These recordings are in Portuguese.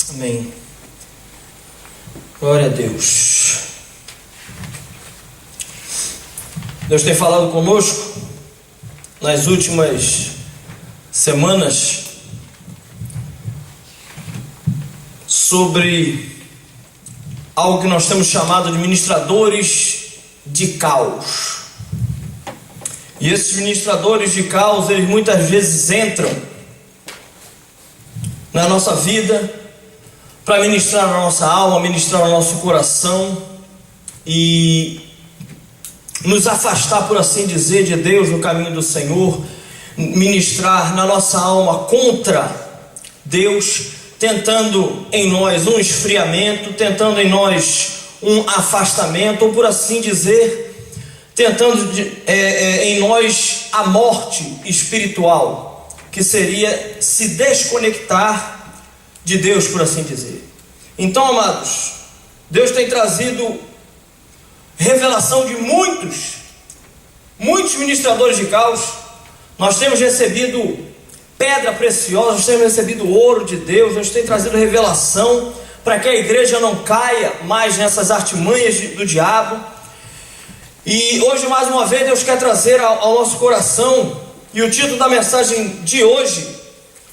Amém. Glória a Deus. Deus tem falado conosco nas últimas semanas sobre algo que nós temos chamado de ministradores de caos. E esses ministradores de caos, eles muitas vezes entram na nossa vida para ministrar a nossa alma, ministrar o nosso coração e nos afastar, por assim dizer, de Deus no caminho do Senhor, ministrar na nossa alma contra Deus, tentando em nós um esfriamento, tentando em nós um afastamento, ou por assim dizer, tentando em nós a morte espiritual, que seria se desconectar de Deus, por assim dizer. Então, amados, Deus tem trazido revelação de muitos ministradores de caos. Nós temos recebido pedra preciosa, nós temos recebido ouro de Deus, Deus tem trazido revelação para que a igreja não caia mais nessas artimanhas do diabo. E hoje, mais uma vez, Deus quer trazer ao nosso coração, e o título da mensagem de hoje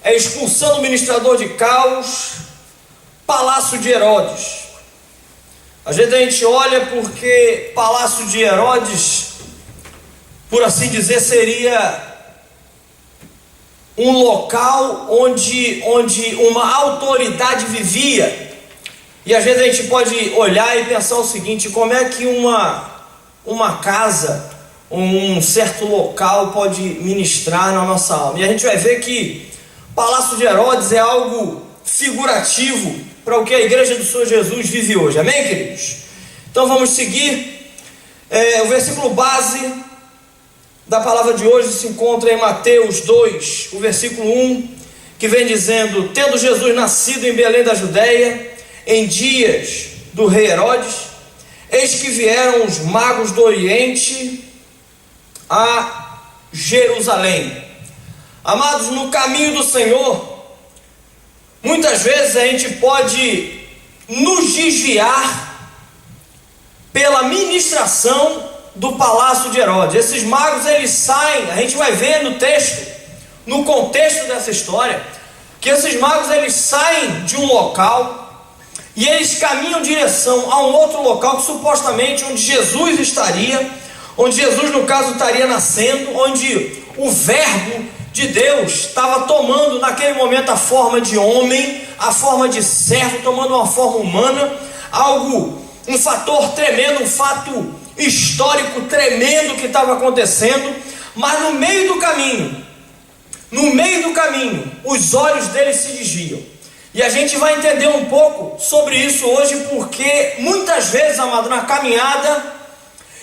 é Expulsando o Ministrador de Caos, Palácio de Herodes. Às vezes a gente olha porque Palácio de Herodes, por assim dizer, seria um local onde uma autoridade vivia. E às vezes a gente pode olhar e pensar o seguinte: como é que uma casa, um certo local pode ministrar na nossa alma? E a gente vai ver que Palácio de Herodes é algo figurativo para o que a igreja do Senhor Jesus vive hoje. Amém, queridos? Então vamos seguir. O versículo base da palavra de hoje se encontra em Mateus 2, o versículo 1, que vem dizendo: tendo Jesus nascido em Belém da Judéia, em dias do rei Herodes, eis que vieram os magos do Oriente a Jerusalém. Amados, no caminho do Senhor, muitas vezes a gente pode nos desviar pela ministração do Palácio de Herodes. Esses magos, eles saem, a gente vai ver no texto, no contexto dessa história, que esses magos, eles saem de um local e eles caminham em direção a um outro local que supostamente onde Jesus estaria, onde Jesus, no caso, estaria nascendo, onde o verbo de Deus estava tomando naquele momento a forma de homem, a forma de servo, tomando uma forma humana, um fator tremendo, um fato histórico tremendo que estava acontecendo. Mas no meio do caminho, os olhos deles se desviam. E a gente vai entender um pouco sobre isso hoje, porque muitas vezes, amado, na caminhada,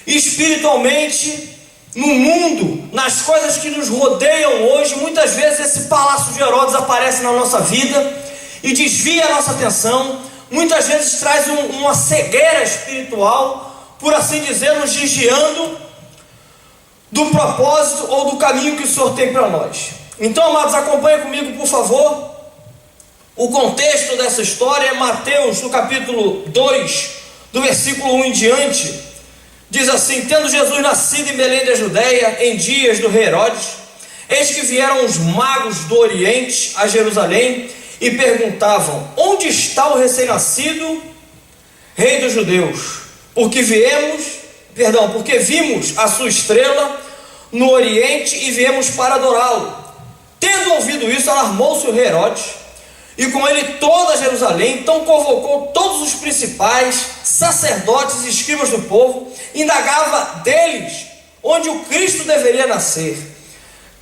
espiritualmente, no mundo, nas coisas que nos rodeiam hoje, muitas vezes esse Palácio de Herodes aparece na nossa vida e desvia a nossa atenção, muitas vezes traz uma cegueira espiritual, por assim dizer, nos desviando do propósito ou do caminho que o Senhor tem para nós. Então, amados, acompanhem comigo, por favor, o contexto dessa história. Mateus, no capítulo 2, do versículo 1 em diante, diz assim: tendo Jesus nascido em Belém da Judéia, em dias do rei Herodes, eis que vieram os magos do Oriente a Jerusalém e perguntavam: onde está o recém-nascido rei dos judeus? Porque vimos a sua estrela no Oriente e viemos para adorá-lo. Tendo ouvido isso, alarmou-se o rei Herodes, e com ele toda Jerusalém. Então convocou todos os principais, sacerdotes e escribas do povo, indagava deles onde o Cristo deveria nascer.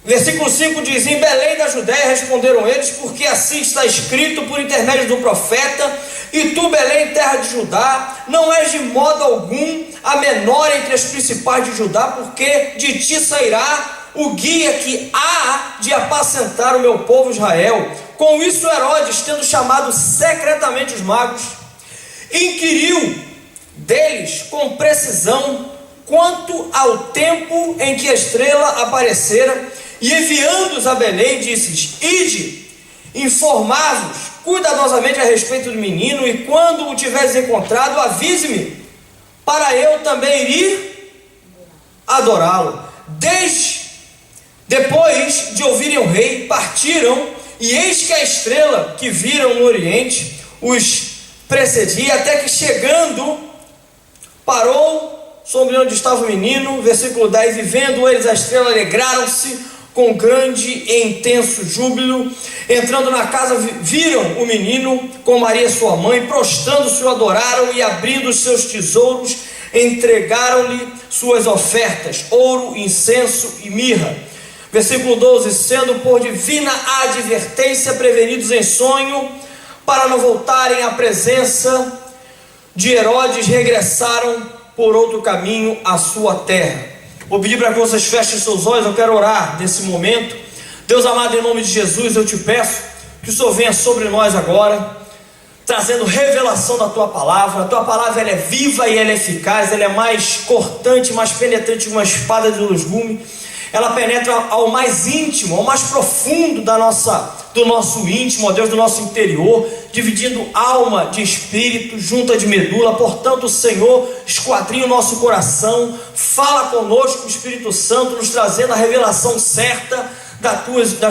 Versículo 5 diz: em Belém da Judéia responderam eles, porque assim está escrito por intermédio do profeta: e tu, Belém, terra de Judá, não és de modo algum a menor entre as principais de Judá, porque de ti sairá o guia que há de apacentar o meu povo Israel. Com isso, Herodes, tendo chamado secretamente os magos, inquiriu deles com precisão quanto ao tempo em que a estrela aparecera, e enviando-os a Belém, disse-lhes: ide, informar-vos cuidadosamente a respeito do menino, e quando o tiveres encontrado, avise-me, para eu também ir adorá-lo. Depois de ouvirem o rei, partiram, e eis que a estrela que viram no oriente os precedia, até que chegando, parou sobre onde estava o menino. Versículo 10: e vendo eles a estrela, alegraram-se com grande e intenso júbilo. Entrando na casa, viram o menino com Maria sua mãe, prostrando-se o adoraram, e abrindo os seus tesouros, entregaram-lhe suas ofertas, ouro, incenso e mirra. Versículo 12: sendo por divina advertência prevenidos em sonho, para não voltarem à presença de Herodes, regressaram por outro caminho à sua terra. Vou pedir para que vocês fechem seus olhos, eu quero orar nesse momento. Deus amado, em nome de Jesus, eu te peço que o Senhor venha sobre nós agora, trazendo revelação da Tua Palavra. A Tua Palavra, ela é viva e ela é eficaz, ela é mais cortante, mais penetrante que uma espada de dois gumes. Ela penetra ao mais íntimo, ao mais profundo do nosso íntimo, ó Deus, do nosso interior, dividindo alma de espírito, junta de medula. Portanto, Senhor, esquadrinha o nosso coração, fala conosco, o Espírito Santo, nos trazendo a revelação certa das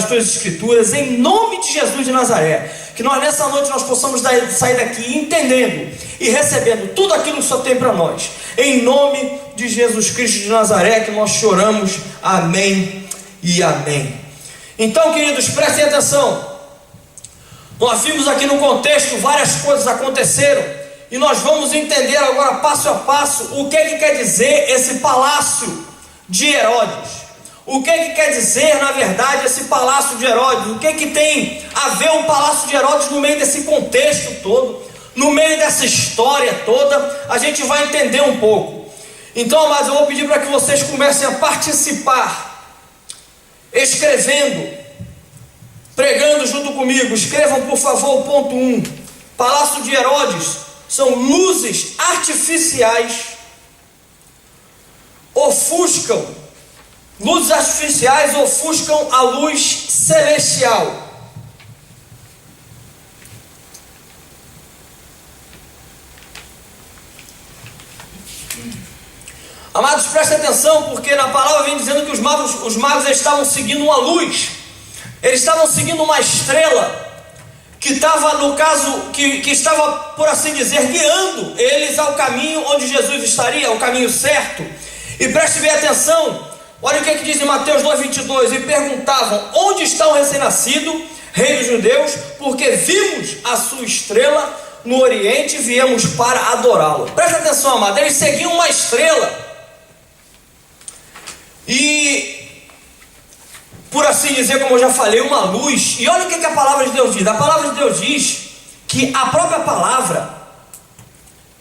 Tuas Escrituras, em nome de Jesus de Nazaré. Que nós nessa noite nós possamos sair daqui entendendo e recebendo tudo aquilo que o Senhor tem para nós, em nome de Jesus Cristo de Nazaré, que nós choramos. Amém e amém. Então, queridos, prestem atenção. Nós vimos aqui no contexto, várias coisas aconteceram, e nós vamos entender agora passo a passo o que quer dizer esse palácio de Herodes. O que quer dizer, na verdade, esse palácio de Herodes? O que tem a ver o palácio de Herodes no meio desse contexto todo, no meio dessa história toda? A gente vai entender um pouco. Então, amados, eu vou pedir para que vocês comecem a participar, escrevendo, pregando junto comigo. Escrevam, por favor, o ponto 1. Palácio de Herodes são luzes artificiais, luzes artificiais ofuscam a luz celestial. Amados, prestem atenção, porque na palavra vem dizendo que os magos estavam seguindo uma luz, eles estavam seguindo uma estrela, que estava, no caso, que estava, por assim dizer, guiando eles ao caminho onde Jesus estaria, ao caminho certo. E preste bem atenção, olha o que diz em Mateus 2,22, e perguntavam: onde está o recém-nascido, rei dos judeus? Porque vimos a sua estrela no oriente e viemos para adorá-lo. Preste atenção, amado, eles seguiam uma estrela, e, por assim dizer, como eu já falei, uma luz. E olha o que a palavra de Deus diz. A palavra de Deus diz que a própria palavra,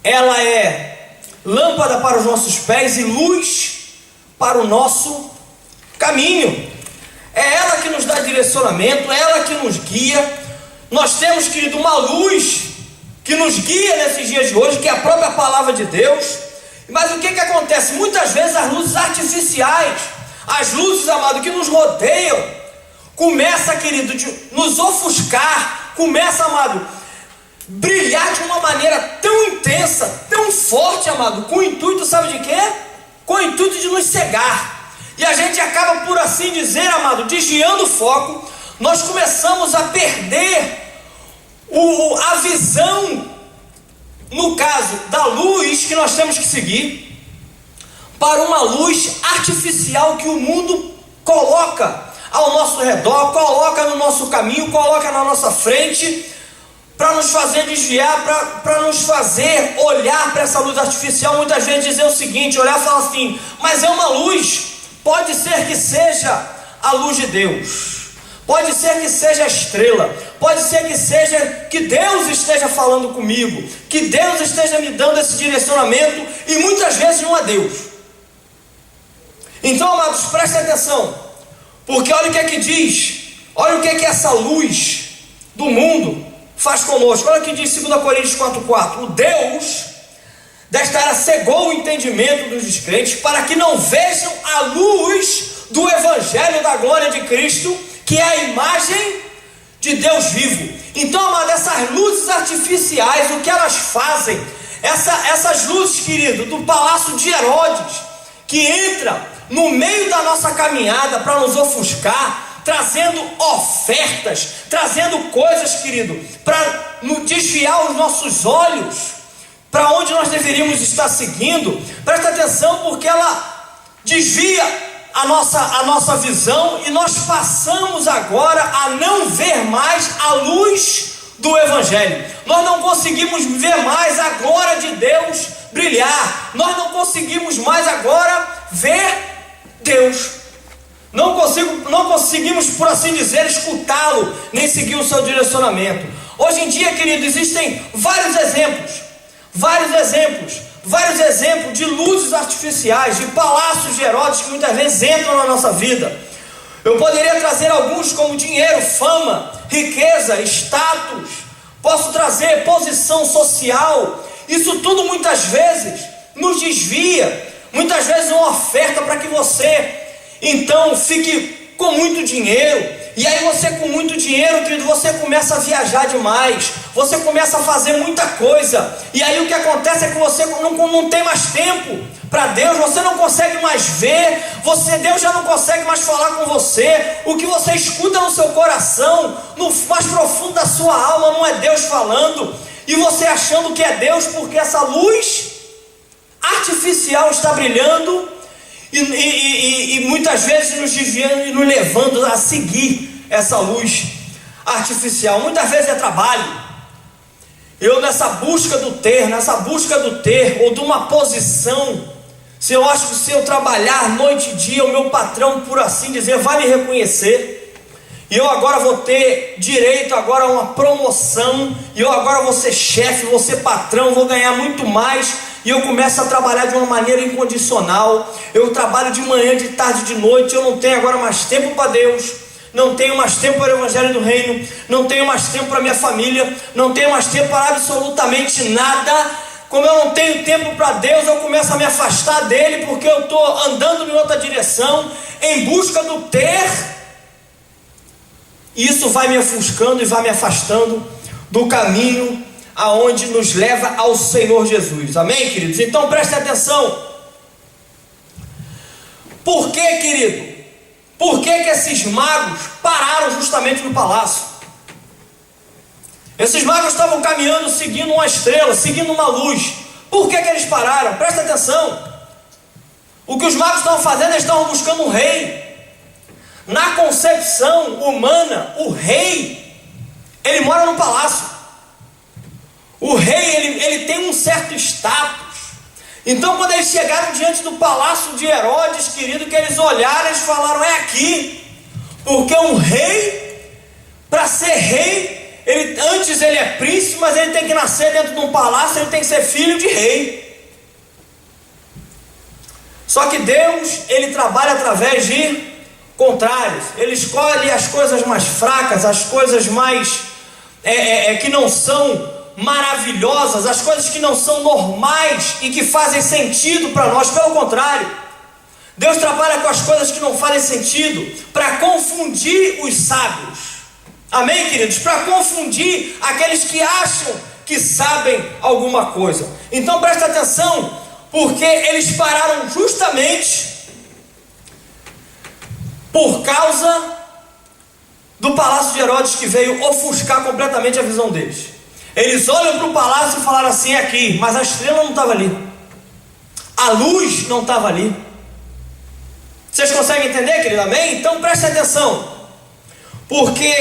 ela é lâmpada para os nossos pés e luz para o nosso caminho. É ela que nos dá direcionamento, é ela que nos guia. Nós temos, querido, uma luz que nos guia nesses dias de hoje, que é a própria palavra de Deus. Mas o que acontece? Muitas vezes as luzes artificiais, as luzes, amado, que nos rodeiam, começa, querido, de nos ofuscar, começa, amado, brilhar de uma maneira tão intensa, tão forte, amado, com o intuito, sabe de quê? Com o intuito de nos cegar. E a gente acaba, por assim dizer, amado, desviando o foco. Nós começamos a perder a visão, no caso da luz que nós temos que seguir, para uma luz artificial que o mundo coloca ao nosso redor, coloca no nosso caminho, coloca na nossa frente, para nos fazer desviar, para nos fazer olhar para essa luz artificial. Muitas vezes dizer o seguinte, olhar e falar assim: mas é uma luz, pode ser que seja a luz de Deus, pode ser que seja a estrela, pode ser que seja que Deus esteja falando comigo, que Deus esteja me dando esse direcionamento, e muitas vezes não é Deus. Então, amados, prestem atenção, porque olha o que diz, olha o que essa luz do mundo faz conosco. Olha o que diz 2 Coríntios 4,4: o Deus desta era cegou o entendimento dos descrentes, para que não vejam a luz do Evangelho da glória de Cristo, que é a imagem de Deus vivo. Então, amado, essas luzes artificiais, o que elas fazem? Essas luzes, querido, do palácio de Herodes, que entra no meio da nossa caminhada para nos ofuscar, trazendo ofertas, trazendo coisas, querido, para desviar os nossos olhos para onde nós deveríamos estar seguindo. Presta atenção, porque ela desvia a nossa visão, e nós passamos agora a não ver mais a luz do Evangelho. Nós não conseguimos ver mais a glória de Deus brilhar. Nós não conseguimos mais agora ver Deus. Não conseguimos, por assim dizer, escutá-lo, nem seguir o seu direcionamento. Hoje em dia, querido, existem vários exemplos de luzes artificiais, de palácios de Herodes que muitas vezes entram na nossa vida. Eu poderia trazer alguns como dinheiro, fama, riqueza, status. Posso trazer posição social. Isso tudo muitas vezes nos desvia. Muitas vezes é uma oferta para que você então fique com muito dinheiro. E aí você, com muito dinheiro, querido, você começa a viajar demais, você começa a fazer muita coisa, e aí o que acontece é que você não tem mais tempo para Deus, você não consegue mais ver, Deus já não consegue mais falar com você. O que você escuta no seu coração, no mais profundo da sua alma, não é Deus falando, e você achando que é Deus, porque essa luz artificial está brilhando, e muitas vezes nos desviando e nos levando a seguir essa luz artificial. Muitas vezes é trabalho. Eu nessa busca do ter, ou de uma posição, se eu acho que se eu trabalhar noite e dia, o meu patrão, por assim dizer, vai me reconhecer, e eu agora vou ter direito agora a uma promoção, e eu agora vou ser chefe, vou ser patrão, vou ganhar muito mais, e eu começo a trabalhar de uma maneira incondicional. Eu trabalho de manhã, de tarde, de noite. Eu não tenho agora mais tempo para Deus, não tenho mais tempo para o Evangelho do Reino, não tenho mais tempo para minha família, não tenho mais tempo para absolutamente nada. Como eu não tenho tempo para Deus, eu começo a me afastar dele, porque eu estou andando em outra direção, em busca do ter, e isso vai me ofuscando e vai me afastando do caminho aonde nos leva ao Senhor Jesus. Amém, queridos? Então preste atenção. Por que, querido? Por que esses magos pararam justamente no palácio? Esses magos estavam caminhando, seguindo uma estrela, seguindo uma luz. Por que eles pararam? Presta atenção. O que os magos estavam fazendo, eles estavam buscando um rei. Na concepção humana, o rei, ele mora no palácio. O rei, ele tem um certo status. Então, quando eles chegaram diante do palácio de Herodes, querido, que eles olharam, eles falaram: é aqui. Porque um rei, para ser rei, antes ele é príncipe, mas ele tem que nascer dentro de um palácio, ele tem que ser filho de rei. Só que Deus, ele trabalha através de contrários. Ele escolhe as coisas mais fracas, as coisas mais que não são maravilhosas, as coisas que não são normais e que fazem sentido para nós. Pelo contrário, Deus trabalha com as coisas que não fazem sentido para confundir os sábios. Amém, queridos? Para confundir aqueles que acham que sabem alguma coisa. Então presta atenção, porque eles pararam justamente por causa do palácio de Herodes, que veio ofuscar completamente a visão deles. Eles olham para o palácio e falaram assim: é aqui, mas a estrela não estava ali, a luz não estava ali. Vocês conseguem entender, querido? Amém? Então preste atenção, porque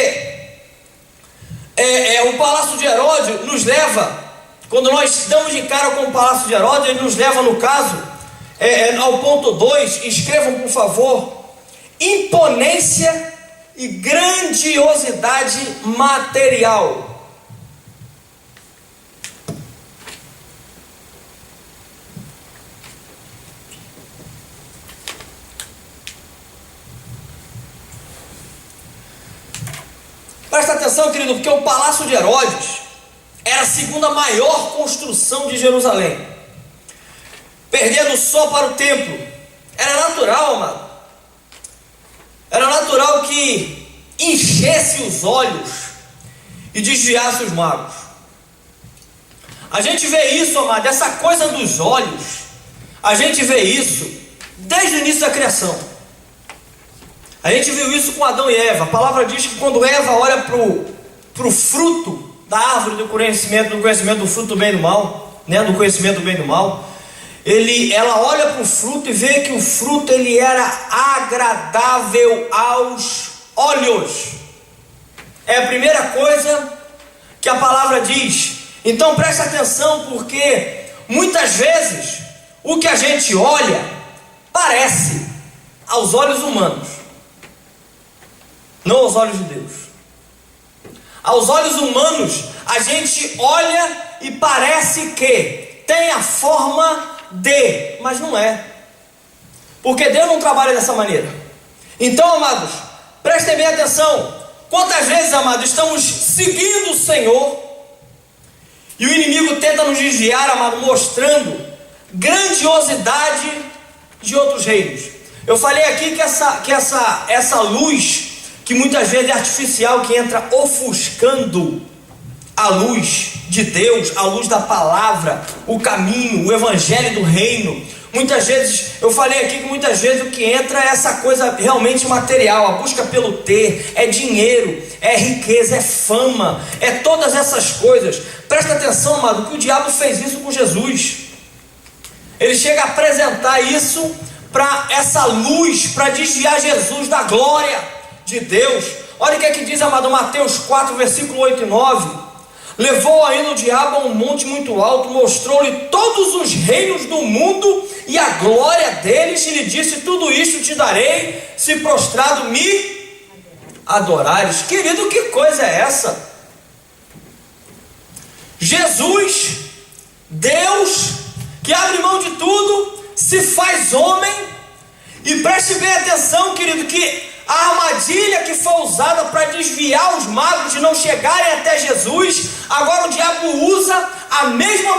o palácio de Herodes nos leva, quando nós damos de cara com o palácio de Herodes, ele nos leva, no caso, ao ponto 2, escrevam por favor: imponência e grandiosidade material. Presta atenção, querido, porque o palácio de Herodes era a segunda maior construção de Jerusalém, perdendo só para o templo. Era natural, amado, era natural que enchesse os olhos e desviasse os magos. A gente vê isso, amado, essa coisa dos olhos, a gente vê isso desde o início da criação. A gente viu isso com Adão e Eva. A palavra diz que quando Eva olha para o fruto da árvore do conhecimento do fruto do bem e do mal, né, do conhecimento do bem e do mal, ela olha para o fruto e vê que o fruto ele era agradável aos olhos. É a primeira coisa que a palavra diz. Então preste atenção, porque muitas vezes o que a gente olha parece aos olhos humanos, não aos olhos de Deus. Aos olhos humanos a gente olha e parece que tem a forma de, mas não é, porque Deus não trabalha dessa maneira. Então, amados, prestem bem atenção. Quantas vezes, amados, estamos seguindo o Senhor e o inimigo tenta nos desviar, amado, mostrando grandiosidade de outros reinos. Eu falei aqui que essa luz, que muitas vezes é artificial, que entra ofuscando a luz de Deus, a luz da palavra, o caminho, o evangelho do reino. Muitas vezes, eu falei aqui que muitas vezes o que entra é essa coisa realmente material, a busca pelo ter, é dinheiro, é riqueza, é fama, é todas essas coisas. Presta atenção, amado, que o diabo fez isso com Jesus. Ele chega a apresentar isso para essa luz, para desviar Jesus da glória de Deus. Olha o que é que diz, amado, Mateus 4, versículo 8 e 9. Levou ainda o diabo a um monte muito alto, mostrou-lhe todos os reinos do mundo e a glória deles, e lhe disse: tudo isto te darei, se prostrado me adorares. Querido, que coisa é essa? Jesus, Deus, que abre mão de tudo, se faz homem. E preste bem atenção, querido, que a armadilha que foi usada para desviar os magos de não chegarem até Jesus, agora o diabo usa a mesma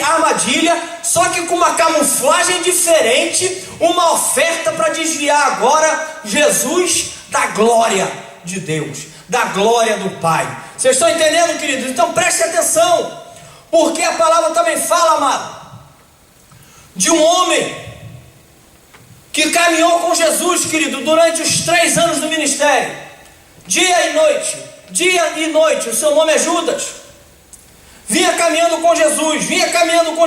armadilha, só que com uma camuflagem diferente, uma oferta para desviar agora Jesus da glória de Deus, da glória do Pai. Vocês estão entendendo, queridos? Então preste atenção, porque a palavra também fala, amado, de um homem que caminhou com Jesus, querido, durante os 3 anos do ministério, dia e noite, o seu nome é Judas. Vinha caminhando com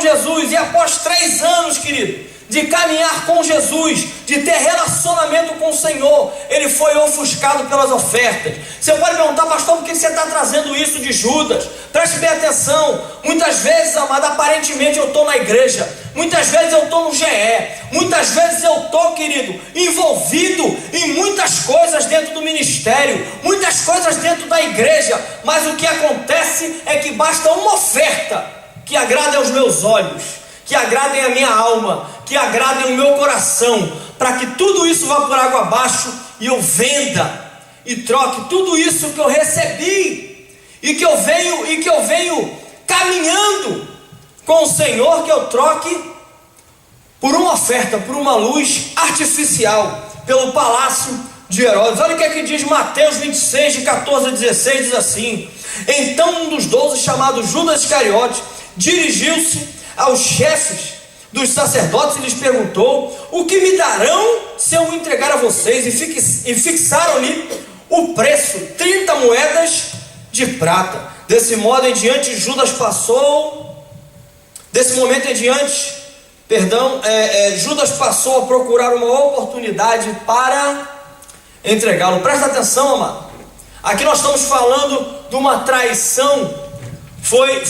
Jesus, e após 3 anos, querido, de caminhar com Jesus, de ter relacionamento com o Senhor, ele foi ofuscado pelas ofertas. Você pode perguntar: pastor, por que você está trazendo isso de Judas? Preste bem atenção. Muitas vezes, amado, aparentemente eu estou na igreja, muitas vezes eu estou no GE, muitas vezes eu estou, querido, envolvido em muitas coisas dentro do ministério, muitas coisas dentro da igreja, mas o que acontece é que basta uma oferta que agrade aos meus olhos, que agradem a minha alma, que agradem o meu coração, para que tudo isso vá por água abaixo e eu venda e troque tudo isso que eu recebi e que eu venho caminhando com o Senhor, que eu troque por uma oferta, por uma luz artificial, pelo palácio de Herodes. Olha o que é que diz Mateus 26, de 14 a 16, diz assim: então um dos 12, chamado Judas Iscariote, dirigiu-se aos chefes dos sacerdotes e lhes perguntou: o que me darão se eu o entregar a vocês? E fixaram-lhe o preço, 30 moedas de prata. Desse modo em diante, Judas passou, desse momento em diante, Judas passou a procurar uma oportunidade para entregá-lo. Presta atenção, amado. Aqui nós estamos falando de uma traição. Foi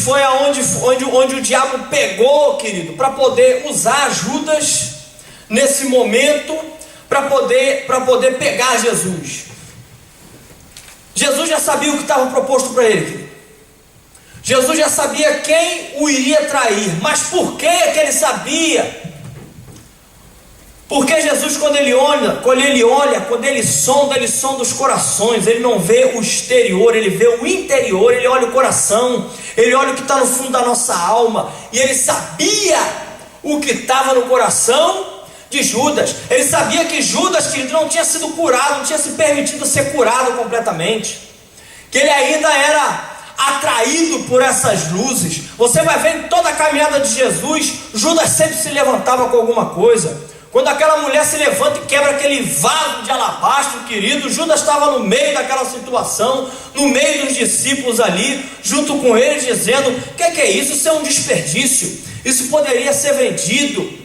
onde o diabo pegou, querido, para poder usar Judas nesse momento, para poder pegar Jesus. Jesus já sabia o que estava proposto para ele, querido. Jesus já sabia quem o iria trair. Mas por que ele sabia? Porque Jesus, quando ele sonda os corações. Ele não vê o exterior, ele vê o interior. Ele olha o coração, ele olha o que está no fundo da nossa alma. E ele sabia o que estava no coração de Judas. Ele sabia que Judas, querido, não tinha sido curado, não tinha se permitido ser curado completamente, que ele ainda era atraído por essas luzes. Você vai ver em toda a caminhada de Jesus, Judas sempre se levantava com alguma coisa. Quando aquela mulher se levanta e quebra aquele vaso de alabastro, querido, Judas estava no meio daquela situação, no meio dos discípulos ali, junto com eles, dizendo: o que é isso? Isso é um desperdício, isso poderia ser vendido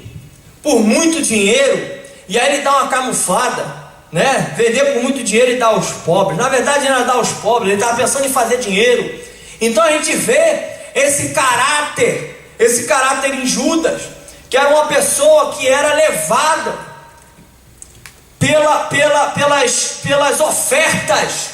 por muito dinheiro. E aí ele dá uma camuflada, né? Vender por muito dinheiro e dar aos pobres. Na verdade não era dar aos pobres, ele estava pensando em fazer dinheiro. Então a gente vê esse caráter em Judas, que era uma pessoa que era levada pelas ofertas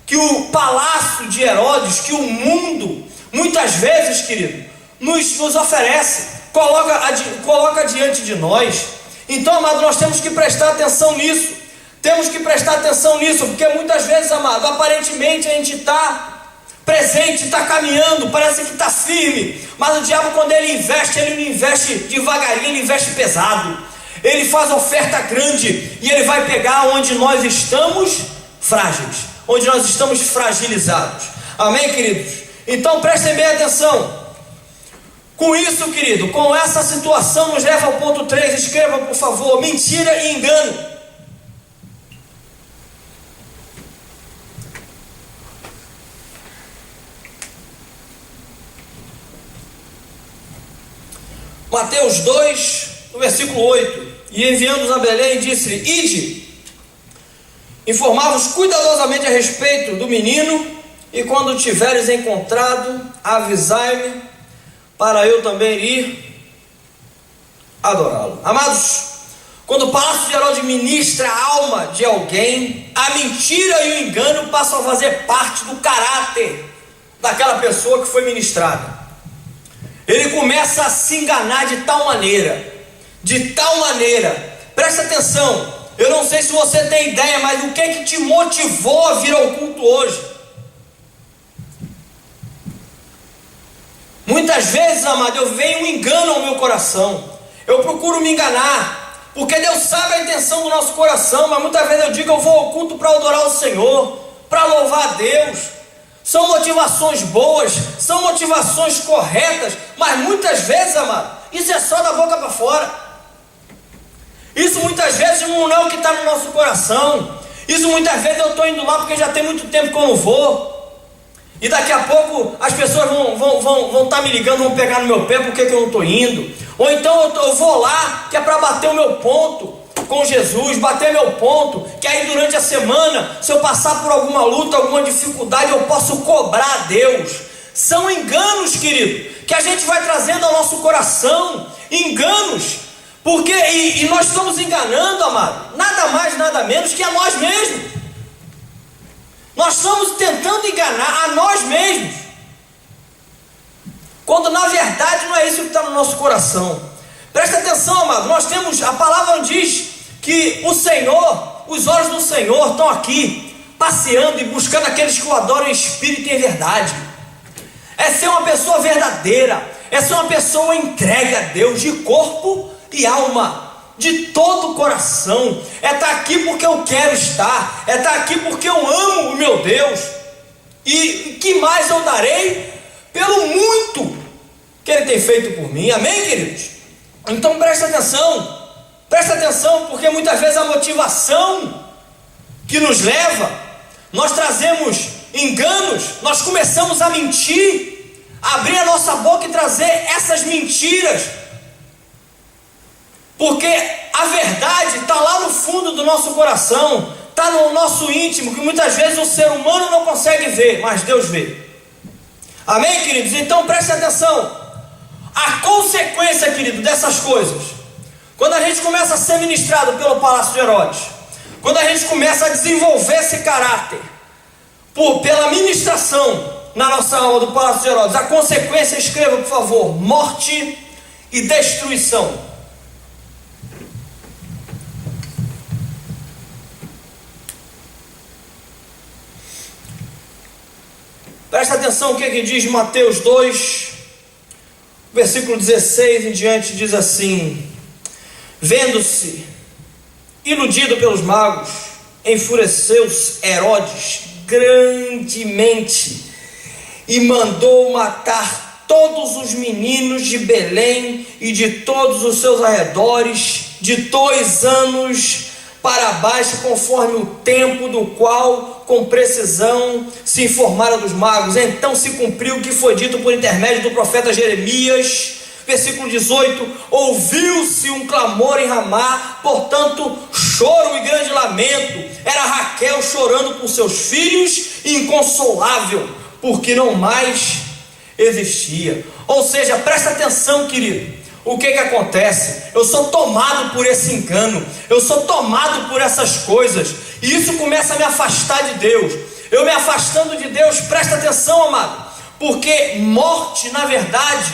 que o palácio de Herodes, que o mundo, muitas vezes, querido, nos oferece, coloca diante de nós. Então, amado, nós temos que prestar atenção nisso. Temos que prestar atenção nisso, porque muitas vezes, amado, aparentemente a gente está presente, está caminhando, parece que está firme, mas o diabo, quando ele não investe devagarinho, ele investe pesado. Ele faz oferta grande e ele vai pegar onde nós estamos frágeis, onde nós estamos fragilizados. Amém, queridos? Então prestem bem atenção. Com isso, querido, com essa situação, nos leva ao ponto 3. Escreva, por favor: mentira e engano. Mateus 2, no versículo 8: e enviando-os a Belém, disse-lhe: ide, informar-vos cuidadosamente a respeito do menino, e quando o tiveres encontrado, avisai-me, para eu também ir adorá-lo. Amados, quando o palácio de Herodes ministra a alma de alguém, a mentira e o engano passam a fazer parte do caráter daquela pessoa que foi ministrada. Ele começa a se enganar de tal maneira, presta atenção. Eu não sei se você tem ideia, mas o que te motivou a vir ao culto hoje? Muitas vezes, amado, eu venho um engano ao meu coração, eu procuro me enganar, porque Deus sabe a intenção do nosso coração, mas muitas vezes eu digo: eu vou ao culto para adorar o Senhor, para louvar a Deus. São motivações boas, são motivações corretas, mas muitas vezes, amado, isso é só da boca para fora. Isso muitas vezes não é o que está no nosso coração. Isso muitas vezes eu estou indo lá porque já tem muito tempo que eu não vou, e daqui a pouco as pessoas vão estar me ligando, vão pegar no meu pé porque que eu não estou indo. Ou então eu vou lá que é para bater o meu ponto com Jesus, bater meu ponto, que aí durante a semana, se eu passar por alguma luta, alguma dificuldade, eu posso cobrar a Deus. São enganos, querido, que a gente vai trazendo ao nosso coração, enganos, porque e nós estamos enganando, amado, nada mais, nada menos que a nós mesmos. Nós estamos tentando enganar a nós mesmos, quando na verdade não é isso que está no nosso coração. Presta atenção, amado, nós temos, a palavra diz que o Senhor, os olhos do Senhor estão aqui, passeando e buscando aqueles que o adoram em espírito e em verdade. É ser uma pessoa verdadeira, é ser uma pessoa entregue a Deus de corpo e alma, de todo o coração. É estar aqui porque eu quero estar, é estar aqui porque eu amo o meu Deus, e que mais eu darei pelo muito que Ele tem feito por mim. Amém, queridos? Então presta atenção, porque muitas vezes a motivação que nos leva, nós trazemos enganos, nós começamos a mentir, a abrir a nossa boca e trazer essas mentiras, porque a verdade está lá no fundo do nosso coração, está no nosso íntimo, que muitas vezes o ser humano não consegue ver, mas Deus vê. Amém, queridos? Então preste atenção. A consequência, querido, dessas coisas, quando a gente começa a ser ministrado pelo palácio de Herodes, quando a gente começa a desenvolver esse caráter pela ministração na nossa alma do palácio de Herodes, a consequência, escreva por favor: morte e destruição. Presta atenção o que diz Mateus 2, versículo 16 em diante, diz assim: vendo-se iludido pelos magos, enfureceu-se Herodes grandemente e mandou matar todos os meninos de Belém e de todos os seus arredores, de 2 anos para baixo, conforme o tempo do qual com precisão se informaram dos magos. Então se cumpriu o que foi dito por intermédio do profeta Jeremias. Versículo 18: ouviu-se um clamor em Ramá, portanto choro e grande lamento. Era Raquel chorando por seus filhos, inconsolável, porque não mais existia. Ou seja, presta atenção, querido. O que acontece? Eu sou tomado por esse engano, eu sou tomado por essas coisas, e isso começa a me afastar de Deus. Eu me afastando de Deus, presta atenção, amado, porque morte, na verdade,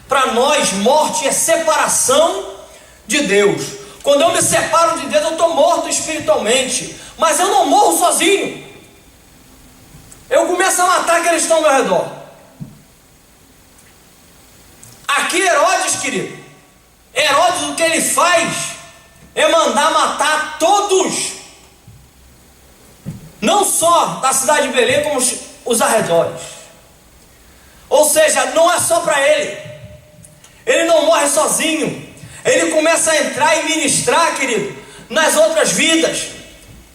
para nós, morte é separação de Deus. Quando eu me separo de Deus, eu estou morto espiritualmente, mas eu não morro sozinho. Eu começo a matar aqueles que estão ao meu redor. Aqui Herodes, querido, Herodes, o que ele faz é mandar matar todos, não só da cidade de Belém, como os arredores. Ou seja, não é só para ele. Ele não morre sozinho. Ele começa a entrar e ministrar, querido, nas outras vidas.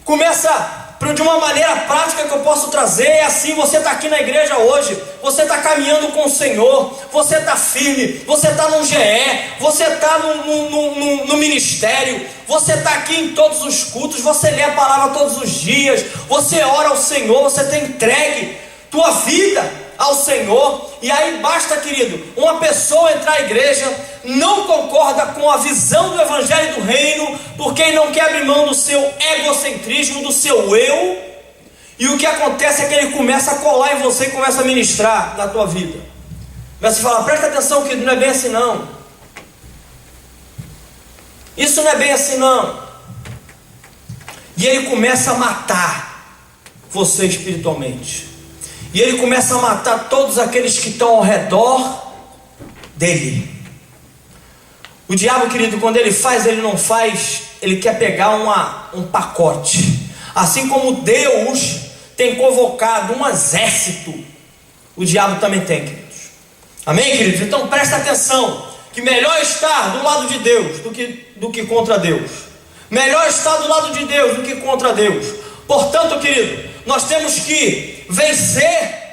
Começa de uma maneira prática que eu posso trazer. É assim: você está aqui na igreja hoje, você está caminhando com o Senhor, você está firme, você está no GE, você está no ministério, você está aqui em todos os cultos, você lê a palavra todos os dias, você ora ao Senhor, você tem entregue tua vida ao Senhor. E aí basta, querido, uma pessoa entrar à igreja, não concorda com a visão do evangelho do reino, porque ele não quer abrir mão do seu egocentrismo, do seu eu, e o que acontece é que ele começa a colar em você e começa a ministrar na tua vida. Começa a falar: presta atenção, querido, não é bem assim não, isso não é bem assim não. E ele começa a matar você espiritualmente. E ele começa a matar todos aqueles que estão ao redor dele. O diabo, querido, quando ele faz, ele não faz, ele quer pegar um pacote. Assim como Deus tem convocado um exército, o diabo também tem, queridos. Amém, queridos? Então presta atenção, que melhor estar do lado de Deus do que contra Deus. Melhor estar do lado de Deus do que contra Deus. Portanto, querido, nós temos que vencer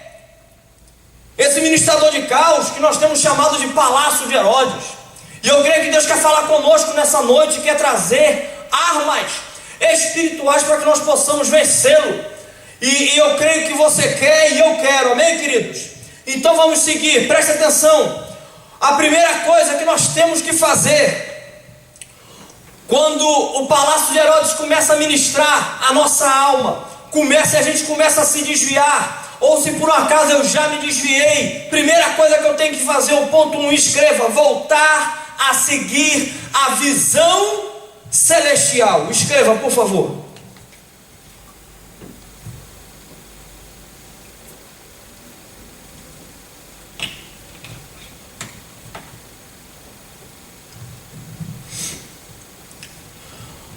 esse ministrador de caos que nós temos chamado de Palácio de Herodes. E eu creio que Deus quer falar conosco nessa noite, quer trazer armas espirituais para que nós possamos vencê-lo. E eu creio que você quer e eu quero, amém, queridos? Então vamos seguir, preste atenção. A primeira coisa que nós temos que fazer, quando o Palácio de Herodes começa a ministrar a nossa alma, a gente começa a se desviar, ou se por um acaso eu já me desviei, primeira coisa que eu tenho que fazer, o ponto 1, escreva: voltar a seguir a visão celestial. Escreva, por favor.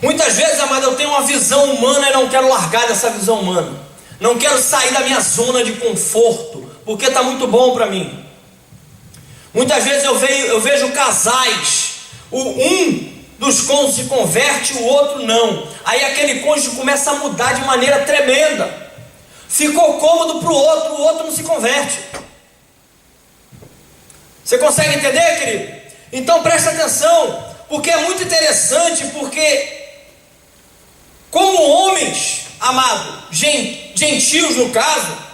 Muitas vezes, amado, eu tenho uma visão humana e não quero largar dessa visão humana. Não quero sair da minha zona de conforto, porque está muito bom para mim. Muitas vezes eu vejo casais, um dos cônjuges se converte, o outro não. Aí aquele cônjuge começa a mudar de maneira tremenda. Ficou cômodo para o outro não se converte. Você consegue entender, querido? Então presta atenção, porque é muito interessante, porque como homens, amado, gentios no caso,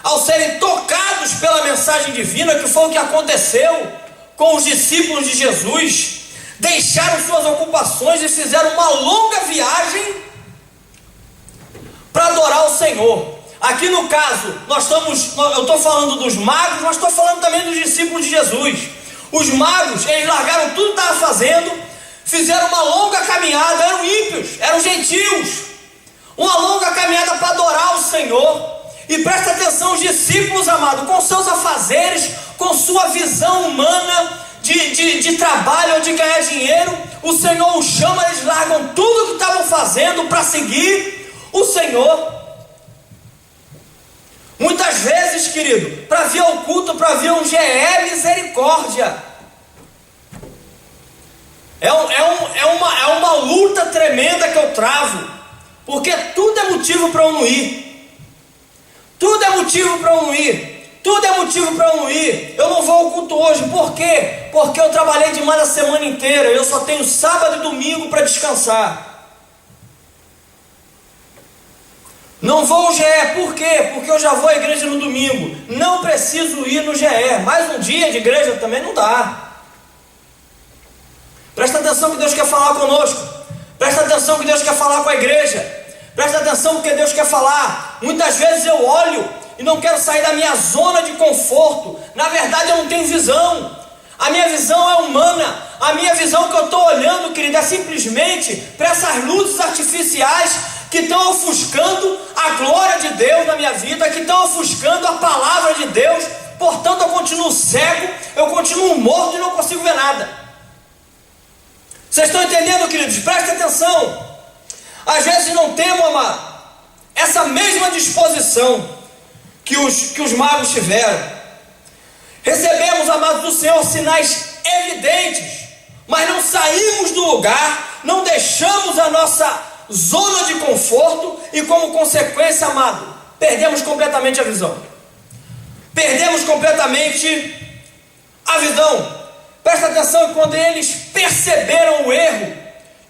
ao serem tocados pela mensagem divina, que foi o que aconteceu com os discípulos de Jesus, deixaram suas ocupações e fizeram uma longa viagem para adorar o Senhor. Aqui no caso, eu estou falando dos magos, mas estou falando também dos discípulos de Jesus. Os magos, eles largaram tudo que estavam fazendo, fizeram uma longa caminhada, eram ímpios, eram gentios, uma longa caminhada para adorar o Senhor. E presta atenção, os discípulos, amado, com seus afazeres, com sua visão humana de trabalho ou de ganhar dinheiro, o Senhor os chama, eles largam tudo o que estavam fazendo para seguir o Senhor. Muitas vezes, querido, para vir ao culto, para vir um GE, misericórdia. É uma luta tremenda que eu travo, porque tudo é motivo para eu não ir. Tudo é motivo para eu não ir. Tudo é motivo para eu não ir. Eu não vou ao culto hoje. Por quê? Porque eu trabalhei demais a semana inteira. Eu só tenho sábado e domingo para descansar. Não vou ao GE. Por quê? Porque eu já vou à igreja no domingo. Não preciso ir no GE. Mais um dia de igreja também não dá. Presta atenção que Deus quer falar conosco. Presta atenção que Deus quer falar com a igreja. Presta atenção porque Deus quer falar. Muitas vezes eu olho e não quero sair da minha zona de conforto. Na verdade eu não tenho visão. A minha visão é humana. A minha visão que eu estou olhando, querido, é simplesmente para essas luzes artificiais que estão ofuscando a glória de Deus na minha vida, que estão ofuscando a palavra de Deus. Portanto eu continuo cego, eu continuo morto e não consigo ver nada. Vocês estão entendendo, queridos? Prestem atenção. Às vezes não temos, amado, essa mesma disposição que os magos tiveram. Recebemos, amados do Senhor, sinais evidentes, mas não saímos do lugar, não deixamos a nossa zona de conforto e, como consequência, amado, perdemos completamente a visão. Perdemos completamente a visão. Presta atenção que quando eles perceberam o erro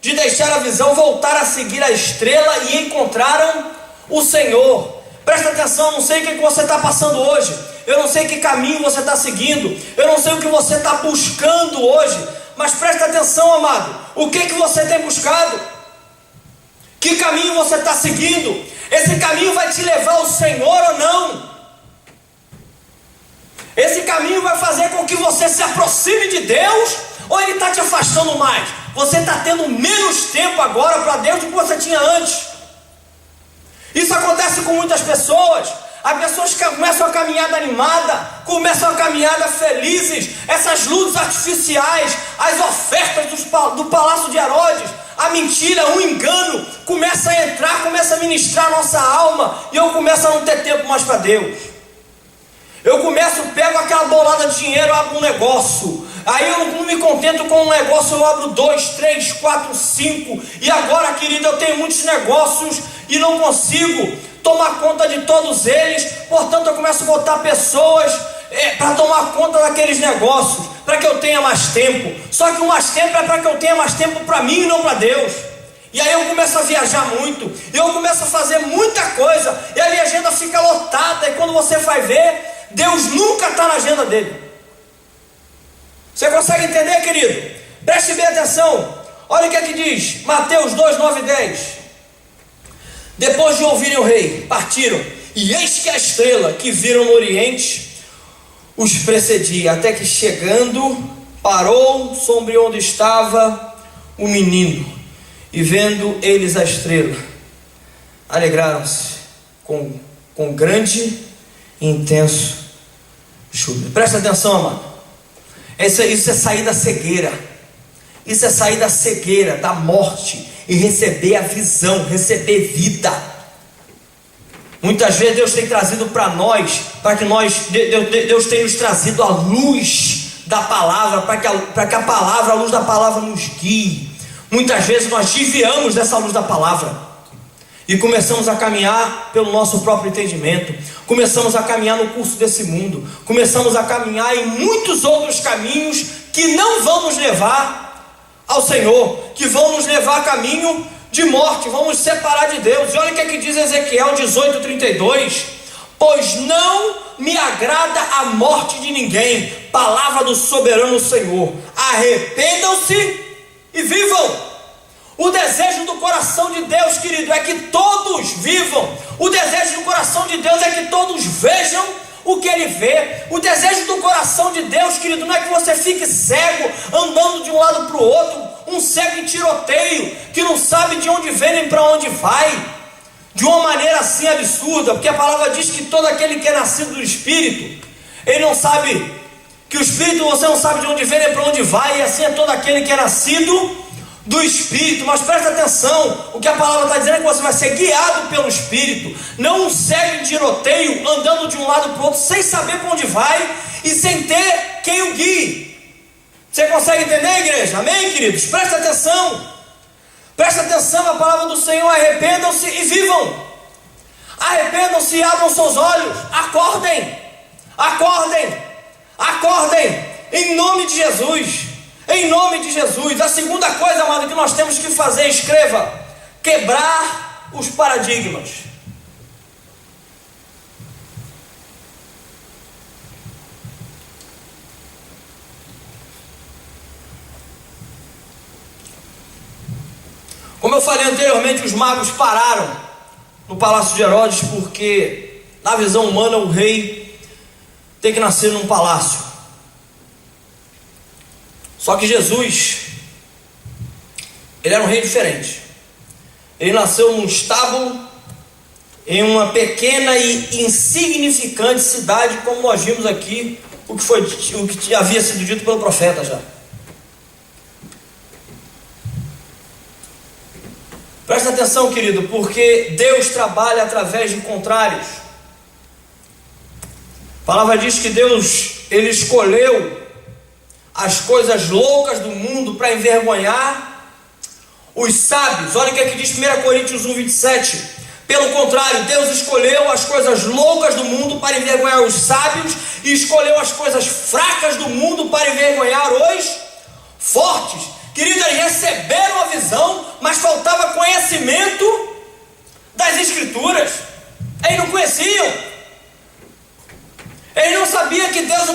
de deixar a visão, voltaram a seguir a estrela e encontraram o Senhor. Presta atenção, não sei o que você está passando hoje, eu não sei que caminho você está seguindo, eu não sei o que você está buscando hoje, mas presta atenção, amado, o que você tem buscado? Que caminho você está seguindo? Esse caminho vai te levar ao Senhor ou não? Esse caminho vai fazer com que você se aproxime de Deus, ou ele está te afastando mais? Você está tendo menos tempo agora para Deus do que você tinha antes. Isso acontece com muitas pessoas. As pessoas começam a caminhada animada, começam a caminhada felizes. Essas luzes artificiais, as ofertas do palácio de Herodes, a mentira, o engano, começa a entrar, começa a ministrar a nossa alma, e eu começo a não ter tempo mais para Deus. Eu pego aquela bolada de dinheiro, abro um negócio. Aí eu não me contento com um negócio, eu abro 2, 3, 4, 5. E agora, querido, eu tenho muitos negócios e não consigo tomar conta de todos eles. Portanto, eu começo a botar pessoas para tomar conta daqueles negócios, para que eu tenha mais tempo. Só que o mais tempo é para que eu tenha mais tempo para mim e não para Deus. E aí eu começo a viajar muito, e eu começo a fazer muita coisa, e a minha agenda fica lotada, e quando você vai ver, Deus nunca está na agenda dele. Você consegue entender, querido? Preste bem atenção. Olha o que é que diz Mateus 2, 9 e 10. Depois de ouvirem o rei, partiram, e eis que a estrela que viram no oriente os precedia, até que chegando, parou sobre onde estava o menino. E vendo eles a estrela, alegraram-se com grande e intenso júbilo. Presta atenção, amado. Isso é sair da cegueira. Isso é sair da cegueira, da morte, e receber a visão, receber vida. Muitas vezes Deus tem trazido para nós, Deus tem nos trazido a luz da palavra, para que a palavra, a luz da palavra nos guie. Muitas vezes nós desviamos dessa luz da palavra e começamos a caminhar pelo nosso próprio entendimento, começamos a caminhar no curso desse mundo, começamos a caminhar em muitos outros caminhos que não vão nos levar ao Senhor, que vão nos levar a caminho de morte, vão nos separar de Deus. E olha o que diz Ezequiel 18:32: pois não me agrada a morte de ninguém, palavra do soberano Senhor, arrependam-se e vivam. O desejo do coração de Deus, querido, é que todos vivam. O desejo do coração de Deus é que todos vejam o que Ele vê. O desejo do coração de Deus, querido, não é que você fique cego, andando de um lado para o outro, um cego em tiroteio, que não sabe de onde vem nem para onde vai, de uma maneira assim absurda, porque a palavra diz que todo aquele que é nascido do Espírito, ele não sabe que o Espírito, você não sabe de onde vem nem para onde vai, e assim é todo aquele que é nascido do Espírito. Mas presta atenção, o que a palavra está dizendo é que você vai ser guiado pelo Espírito, não um cego em tiroteio, andando de um lado para o outro, sem saber para onde vai e sem ter quem o guie. Você consegue entender, igreja? Amém, queridos? Presta atenção. Presta atenção à palavra do Senhor. Arrependam-se e vivam. Arrependam-se e abram seus olhos. Acordem. Acordem. Acordem. Em nome de Jesus. Em nome de Jesus. A segunda coisa, amado, que nós temos que fazer, escreva: quebrar os paradigmas. Como eu falei anteriormente, os magos pararam no palácio de Herodes, porque na visão humana o rei tem que nascer num palácio. Só que Jesus, ele era um rei diferente. Ele nasceu num estábulo, em uma pequena e insignificante cidade, como nós vimos aqui, o que havia sido dito pelo profeta já. Presta atenção, querido, porque Deus trabalha através de contrários. A palavra diz que Deus, ele escolheu as coisas loucas do mundo para envergonhar os sábios. Olha o que aqui diz 1 Coríntios 1:27. Pelo contrário, Deus escolheu as coisas loucas do mundo para envergonhar os sábios, e escolheu as coisas fracas do mundo para envergonhar os fortes. Queridos, eles receberam a visão, mas faltava conhecimento das Escrituras. Eles não conheciam. Eles não sabiam que Deus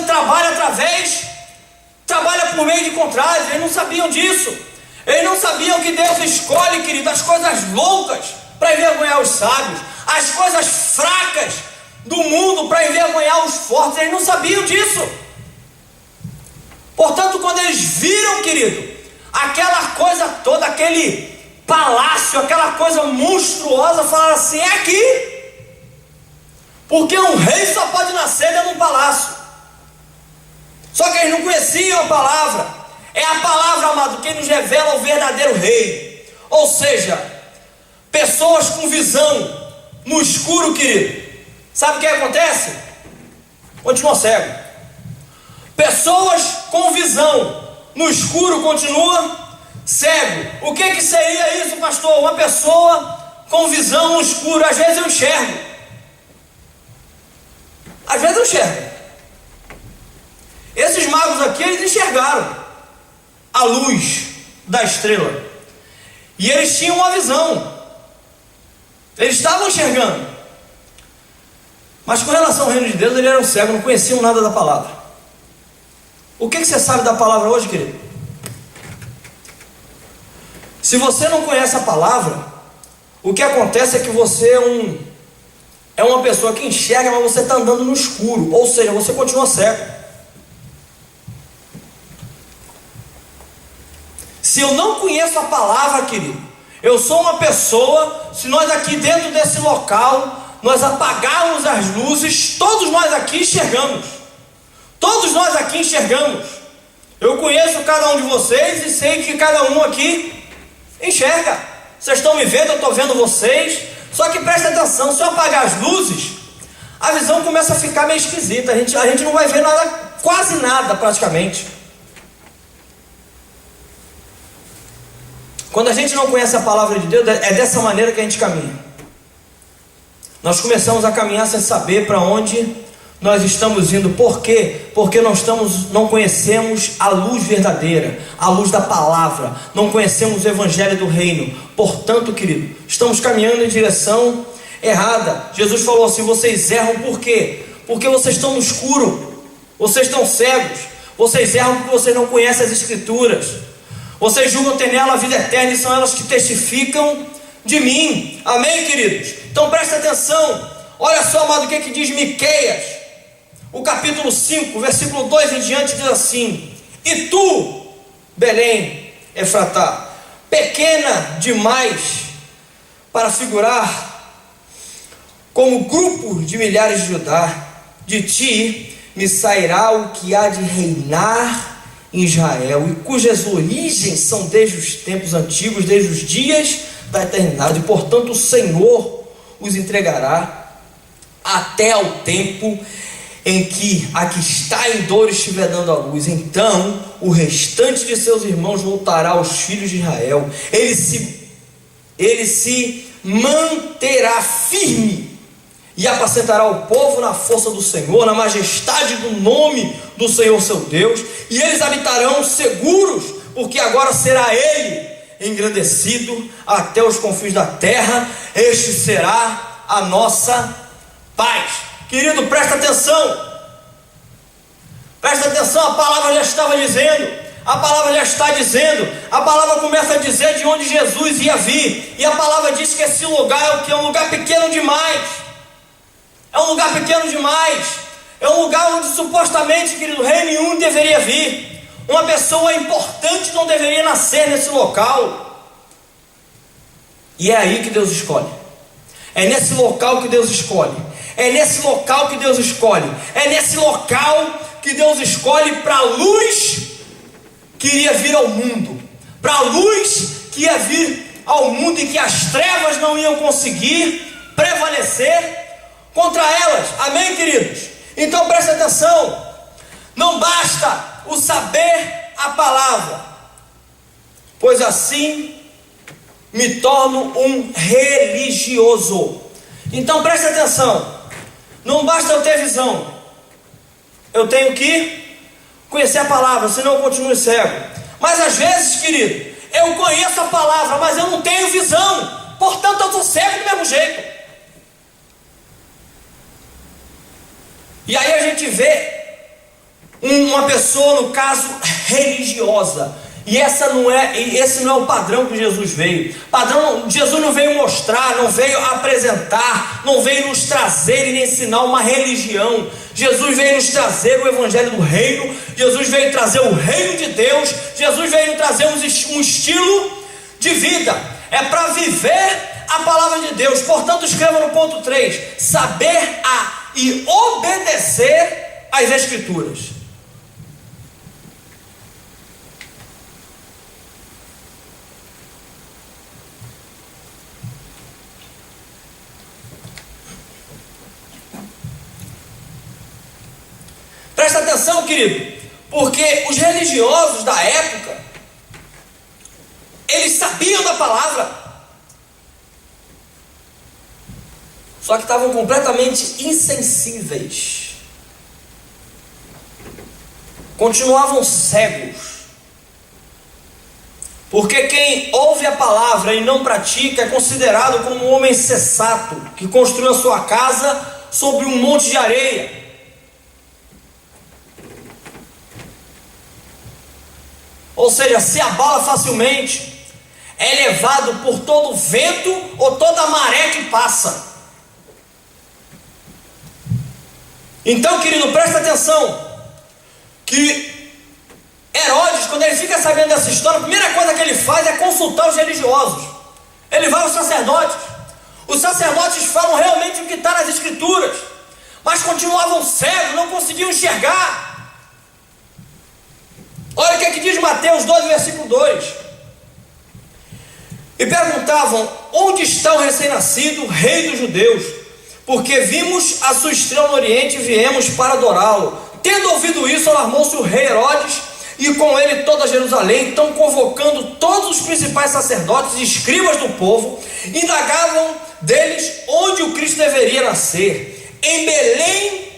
trabalha por meio de contrários. Eles não sabiam disso. Eles não sabiam que Deus escolhe, querido, as coisas loucas para envergonhar os sábios, as coisas fracas do mundo para envergonhar os fortes. Eles não sabiam disso. Portanto, quando eles viram, querido, aquela coisa toda, aquele palácio, aquela coisa monstruosa, falaram assim: é aqui. Porque um rei só pode nascer dentro de um palácio. Só que eles não conheciam a palavra. É a palavra, amado, que nos revela o verdadeiro rei. Ou seja, pessoas com visão no escuro, querido. Sabe o que acontece? Continua cego. Pessoas com visão no escuro continua cego. O que seria isso, pastor? Uma pessoa com visão no escuro. Às vezes eu enxergo. Às vezes eu enxergo. Esses magos aqui, eles enxergaram a luz da estrela. E eles tinham uma visão. Eles estavam enxergando. Mas com relação ao reino de Deus, eles eram cegos, não conheciam nada da palavra. O que você sabe da palavra hoje, querido? Se você não conhece a palavra, o que acontece é que você é uma pessoa que enxerga, mas você está andando no escuro. Ou seja, você continua cego. Se eu não conheço a palavra, querido, eu sou uma pessoa, se nós aqui dentro desse local, nós apagarmos as luzes, todos nós aqui enxergamos. Todos nós aqui enxergamos. Eu conheço cada um de vocês e sei que cada um aqui enxerga. Vocês estão me vendo, eu estou vendo vocês. Só que presta atenção, se eu apagar as luzes, a visão começa a ficar meio esquisita. A gente não vai ver nada, quase nada praticamente. Quando a gente não conhece a palavra de Deus, é dessa maneira que a gente caminha. Nós começamos a caminhar sem saber para onde nós estamos indo. Por quê? Porque não conhecemos a luz verdadeira, a luz da palavra. Não conhecemos o evangelho do reino. Portanto, querido, estamos caminhando em direção errada. Jesus falou assim: vocês erram por quê? Porque vocês estão no escuro. Vocês estão cegos. Vocês erram porque vocês não conhecem as Escrituras. Vocês julgam ter nela a vida eterna, e são elas que testificam de mim. Amém, queridos? Então presta atenção. Olha só, amado, o que diz Miqueias, o capítulo 5, versículo 2 em diante, diz assim: e tu, Belém, Efratá, pequena demais para figurar como grupo de milhares de Judá, de ti me sairá o que há de reinar em Israel, e cujas origens são desde os tempos antigos, desde os dias da eternidade. Portanto, o Senhor os entregará até ao tempo em que a que está em dor estiver dando à luz. Então o restante de seus irmãos voltará aos filhos de Israel. Ele se manterá firme e apacentará o povo na força do Senhor, na majestade do nome do Senhor seu Deus, e eles habitarão seguros, porque agora será Ele engrandecido até os confins da terra. Este será a nossa paz. Querido, presta atenção, a palavra já estava dizendo, a palavra já está dizendo, a palavra começa a dizer de onde Jesus ia vir, e a palavra diz que esse lugar é o que? É um lugar pequeno demais, é um lugar pequeno demais, é um lugar onde supostamente, querido, rei nenhum deveria vir, uma pessoa importante não deveria nascer nesse local, e é aí que Deus escolhe, é nesse local que Deus escolhe, é nesse local que Deus escolhe, é nesse local que Deus escolhe para a luz que iria vir ao mundo, para a luz que ia vir ao mundo e que as trevas não iam conseguir prevalecer contra elas. Amém, queridos? Então presta atenção, não basta o saber a palavra, pois assim me torno um religioso. Então presta atenção, não basta eu ter visão, eu tenho que conhecer a palavra, senão eu continuo cego. Mas às vezes, querido, eu conheço a palavra, mas eu não tenho visão, portanto eu estou cego do mesmo jeito. E aí a gente vê uma pessoa, no caso, religiosa, e esse não é o padrão que Jesus veio. Jesus não veio mostrar, não veio apresentar, não veio nos trazer e nem ensinar uma religião. Jesus veio nos trazer o evangelho do reino, Jesus veio trazer o reino de Deus, Jesus veio trazer um estilo de vida, é para viver a palavra de Deus. Portanto, escreva no ponto 3, saber e obedecer às Escrituras. Presta atenção, querido, porque os religiosos da época, eles sabiam da palavra, só que estavam completamente insensíveis, continuavam cegos, porque quem ouve a palavra e não pratica é considerado como um homem insensato, que construiu a sua casa sobre um monte de areia. Ou seja, se abala facilmente, é levado por todo vento ou toda maré que passa. Então, querido, presta atenção, que Herodes, quando ele fica sabendo dessa história, a primeira coisa que ele faz é consultar os religiosos. Ele vai aos sacerdotes. Os sacerdotes falam realmente o que está nas Escrituras, mas continuavam cegos, não conseguiam enxergar. Olha o que é que diz Mateus 12, versículo 2. E perguntavam: onde está o recém-nascido, rei dos judeus? Porque vimos a sua estrela no oriente e viemos para adorá-lo. Tendo ouvido isso, alarmou-se o rei Herodes e com ele toda Jerusalém. Então, convocando todos os principais sacerdotes e escribas do povo, indagavam deles onde o Cristo deveria nascer. Em Belém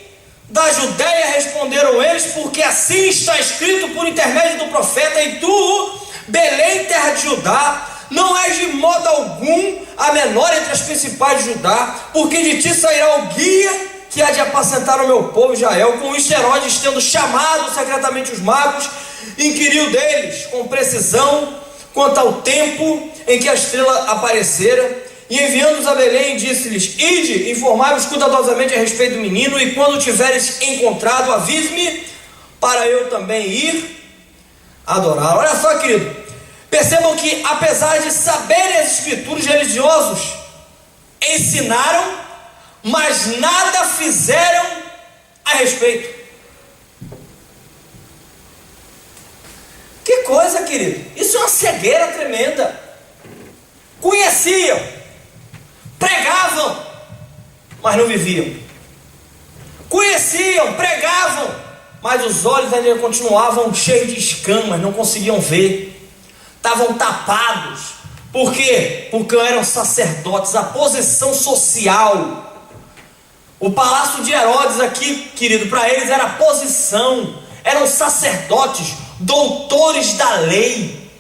da Judéia, responderam eles, porque assim está escrito por intermédio do profeta: e tu, Belém, terra de Judá, não és de modo algum a menor entre as principais de Judá, porque de ti sairá o guia que há de apacentar o meu povo Israel. Com isso, Herodes, tendo chamado secretamente os magos, inquiriu deles com precisão quanto ao tempo em que a estrela aparecera, e enviando-os a Belém, disse-lhes: ide, informai-vos cuidadosamente a respeito do menino, e quando o tiveres encontrado, avise-me, para eu também ir adorar. Olha só, querido, percebam que apesar de saberem as Escrituras, religiosos ensinaram, mas nada fizeram a respeito. coisa, querido. Isso é uma cegueira tremenda. Conheciam, pregavam, mas não viviam. Conheciam, pregavam, mas os olhos ainda continuavam cheios de escamas, não conseguiam ver. Estavam tapados. Por quê? Porque eram sacerdotes. A posição social. O palácio de Herodes aqui, querido, para eles era posição. Eram sacerdotes, doutores da lei.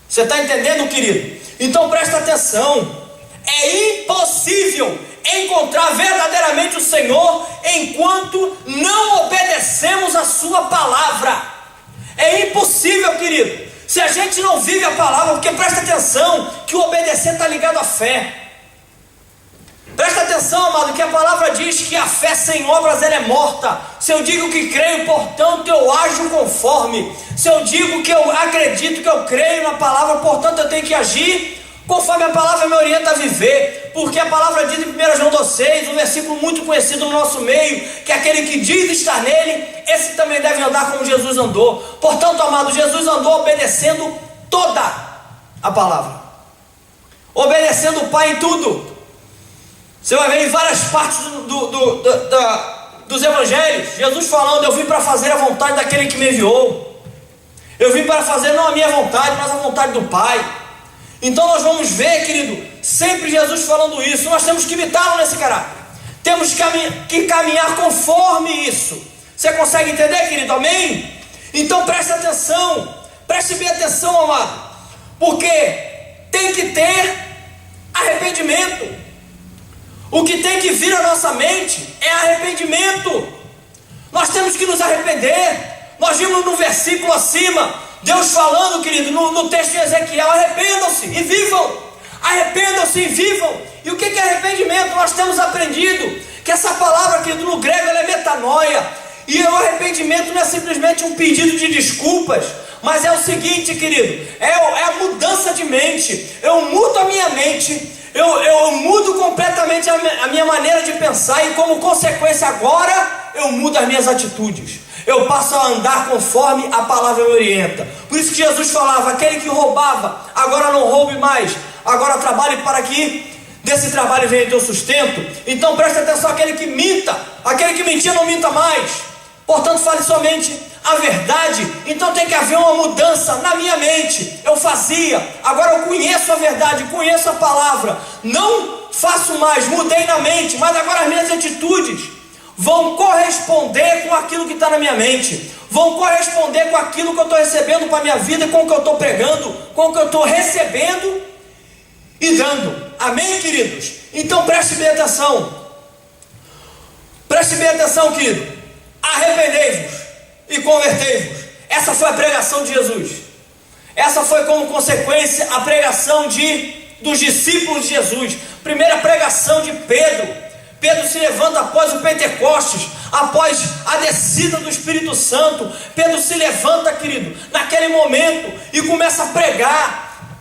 Você está entendendo, querido? Então presta atenção. É impossível encontrar verdadeiramente o Senhor enquanto não obedecemos a sua palavra. É impossível, querido, se a gente não vive a palavra, porque presta atenção que o obedecer está ligado à fé. Presta atenção, amado, que a palavra diz que a fé sem obras ela é morta. Se eu digo que creio, portanto eu ajo conforme. Se eu digo que eu acredito, que eu creio na palavra, portanto eu tenho que agir conforme a palavra me orienta a viver. Porque a palavra diz em 1 João 2,6, um versículo muito conhecido no nosso meio, que aquele que diz estar nele, esse também deve andar como Jesus andou. Portanto, amado, Jesus andou obedecendo toda a palavra, obedecendo o Pai em tudo. Você vai ver em várias partes dos evangelhos, Jesus falando: eu vim para fazer a vontade daquele que me enviou. Eu vim para fazer não a minha vontade, mas a vontade do Pai. Então nós vamos ver, querido, sempre Jesus falando isso. Nós temos que imitá-lo nesse caráter. Temos que caminhar conforme isso. Você consegue entender, querido? Amém? Então preste atenção. Preste bem atenção, amado. Porque tem que ter arrependimento. O que tem que vir à nossa mente é arrependimento. Nós temos que nos arrepender. Nós vimos no versículo acima, Deus falando, querido, no texto de Ezequiel: arrependam-se e vivam. Arrependam-se e vivam. E o que é arrependimento? Nós temos aprendido que essa palavra, querido, no grego ela é metanoia. E o arrependimento não é simplesmente um pedido de desculpas, mas é o seguinte, querido, é a mudança de mente. Eu mudo a minha mente, eu mudo completamente a minha maneira de pensar, e como consequência agora eu mudo as minhas atitudes. Eu passo a andar conforme a palavra me orienta. Por isso que Jesus falava: aquele que roubava, agora não roube mais, agora trabalhe para que desse trabalho venha teu sustento. Então preste atenção: aquele que minta, aquele que mentia não minta mais. Portanto, fale somente a verdade. Então tem que haver uma mudança na minha mente. Eu fazia, agora eu conheço a verdade, conheço a palavra. Não faço mais, mudei na mente, mas agora as minhas atitudes vão corresponder com aquilo que está na minha mente, vão corresponder com aquilo que eu estou recebendo para a minha vida, com o que eu estou pregando, com o que eu estou recebendo e dando. Amém, queridos? Então preste bem atenção. Preste bem atenção, querido. Arrependei-vos e convertei-vos. Essa foi a pregação de Jesus. Essa foi como consequência a pregação dos discípulos de Jesus. Primeira pregação de Pedro. Pedro se levanta após o Pentecostes, após a descida do Espírito Santo. Pedro se levanta, querido, naquele momento e começa a pregar.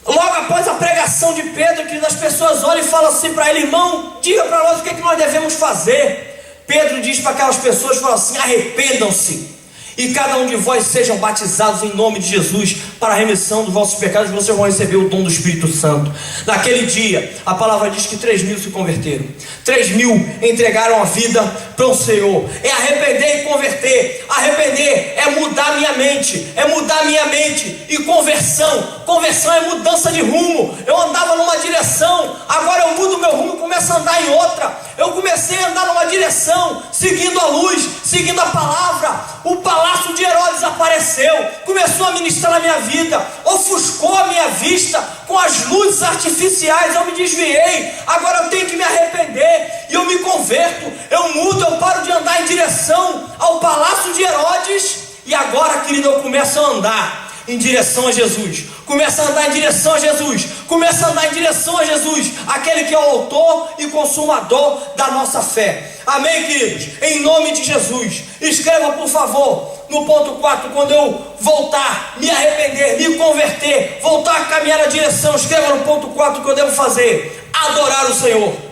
Logo após a pregação de Pedro, querido, as pessoas olham e falam assim para ele: irmão, diga para nós o que nós devemos fazer. Pedro diz para aquelas pessoas, fala assim: arrependam-se e cada um de vós sejam batizados em nome de Jesus para a remissão dos vossos pecados, vocês vão receber o dom do Espírito Santo. Naquele dia, a palavra diz que 3.000 se converteram. 3.000 entregaram a vida para o Senhor. É arrepender e converter. Arrepender é mudar minha mente, é mudar minha mente. E conversão é mudança de rumo. Eu andava numa direção, agora eu mudo meu rumo e começo a andar em outra. Eu comecei a andar numa direção, seguindo a luz, seguindo a palavra. O palácio de Herodes apareceu, começou a ministrar na minha vida, ofuscou a minha vista com as luzes artificiais. Eu me desviei, agora eu tenho que me arrepender e eu me converto, eu mudo, eu paro de andar em direção ao palácio de Herodes e agora, querido, eu começo a andar em direção a Jesus. Começa a andar em direção a Jesus. Começa a andar em direção a Jesus, aquele que é o autor e consumador da nossa fé. Amém, queridos? Em nome de Jesus. Escreva, por favor, no ponto 4, quando eu voltar, me arrepender, me converter, voltar a caminhar na direção. Escreva no ponto 4 o que eu devo fazer: adorar o Senhor.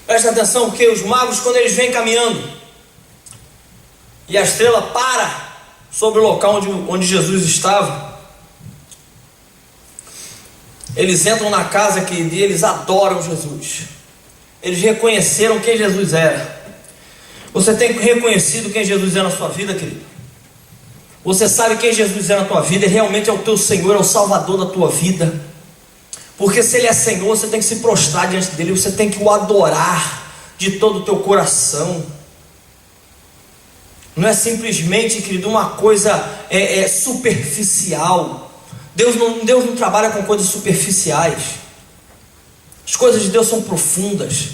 Presta atenção, porque os magos, quando eles vêm caminhando e a estrela para sobre o local onde Jesus estava, eles entram na casa que eles adoram Jesus. Eles reconheceram quem Jesus era. Você tem reconhecido quem Jesus é na sua vida, querido? Você sabe quem Jesus é na tua vida? Ele realmente é o teu Senhor, é o Salvador da tua vida. Porque se Ele é Senhor, você tem que se prostrar diante dEle, você tem que o adorar de todo o teu coração. Não é simplesmente, querido, uma coisa superficial. Deus não trabalha com coisas superficiais. As coisas de Deus são profundas,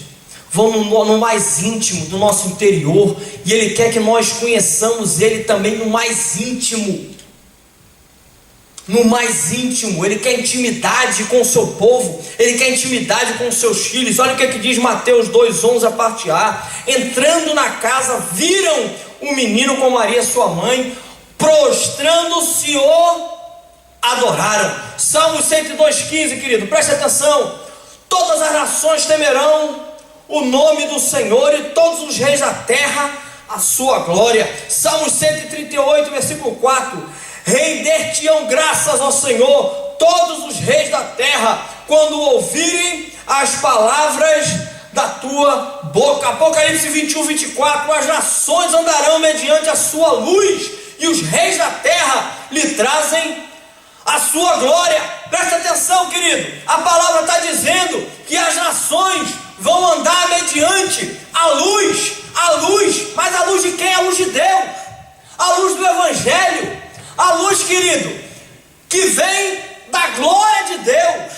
vão no mais íntimo do nosso interior, e Ele quer que nós conheçamos Ele também no mais íntimo. No mais íntimo, Ele quer intimidade com o seu povo, Ele quer intimidade com os seus filhos. Olha o que diz Mateus 2,11, a parte A. Entrando na casa, viram um menino com Maria sua mãe, prostrando-se o adoraram. Salmos 102,15, querido, preste atenção. Todas as nações temerão o nome do Senhor, e todos os reis da terra a sua glória. Salmos 138, versículo 4. Render-te-ão graças ao Senhor todos os reis da terra, quando ouvirem as palavras da tua boca. Apocalipse 21:24. As nações andarão mediante a sua luz, e os reis da terra lhe trazem a sua glória. Presta atenção, querido, a palavra está dizendo que as nações vão andar mediante a luz, mas a luz de quem? A luz de Deus, a luz do Evangelho, a luz, querido, que vem da glória de Deus,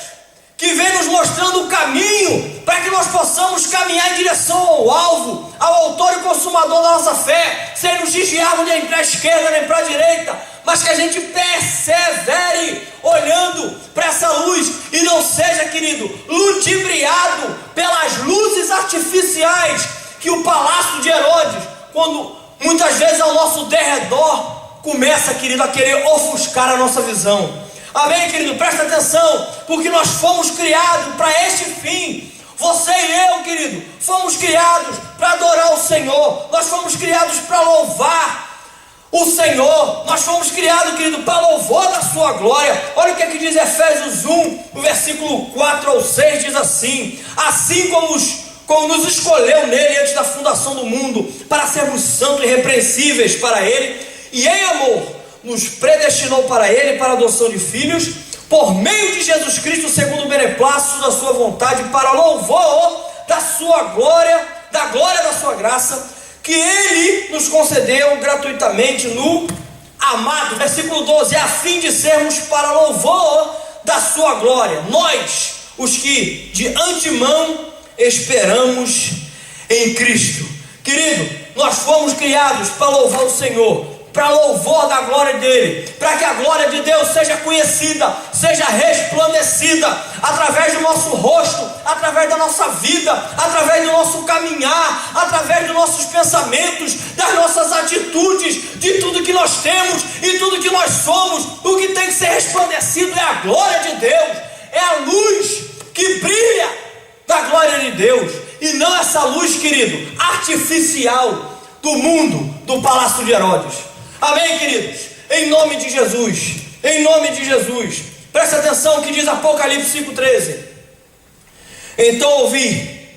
que vem nos mostrando o caminho para que nós possamos caminhar em direção ao alvo, ao autor e consumador da nossa fé, sem nos desviarmos nem para a esquerda nem para a direita, mas que a gente persevere olhando para essa luz e não seja, querido, ludibriado pelas luzes artificiais que o palácio de Herodes, quando muitas vezes ao nosso derredor, começa, querido, a querer ofuscar a nossa visão. Amém, querido? Presta atenção, porque nós fomos criados para este fim. Você e eu, querido, fomos criados para adorar o Senhor. Nós fomos criados para louvar o Senhor. Nós fomos criados, querido, para louvor da sua glória. Olha o que diz Efésios 1, no versículo 4 ao 6, diz assim: assim como nos escolheu nele antes da fundação do mundo, para sermos santos e irrepreensíveis para ele, e em amor nos predestinou para ele, para a adoção de filhos, por meio de Jesus Cristo, segundo o beneplácito da sua vontade, para louvor da sua glória, da glória da sua graça, que Ele nos concedeu gratuitamente no amado. Versículo 12, a fim de sermos para louvor da sua glória, nós, os que de antemão esperamos em Cristo. Querido, nós fomos criados para louvar o Senhor, para louvor da glória dele, para que a glória de Deus seja conhecida, seja resplandecida através do nosso rosto, através da nossa vida, através do nosso caminhar, através dos nossos pensamentos, das nossas atitudes, de tudo que nós temos e tudo que nós somos. O que tem que ser resplandecido é a glória de Deus, é a luz que brilha da glória de Deus, e não essa luz, querido, artificial do mundo, do palácio de Herodes. Amém, queridos? Em nome de Jesus, em nome de Jesus. Presta atenção o que diz Apocalipse 5,13. Então ouvi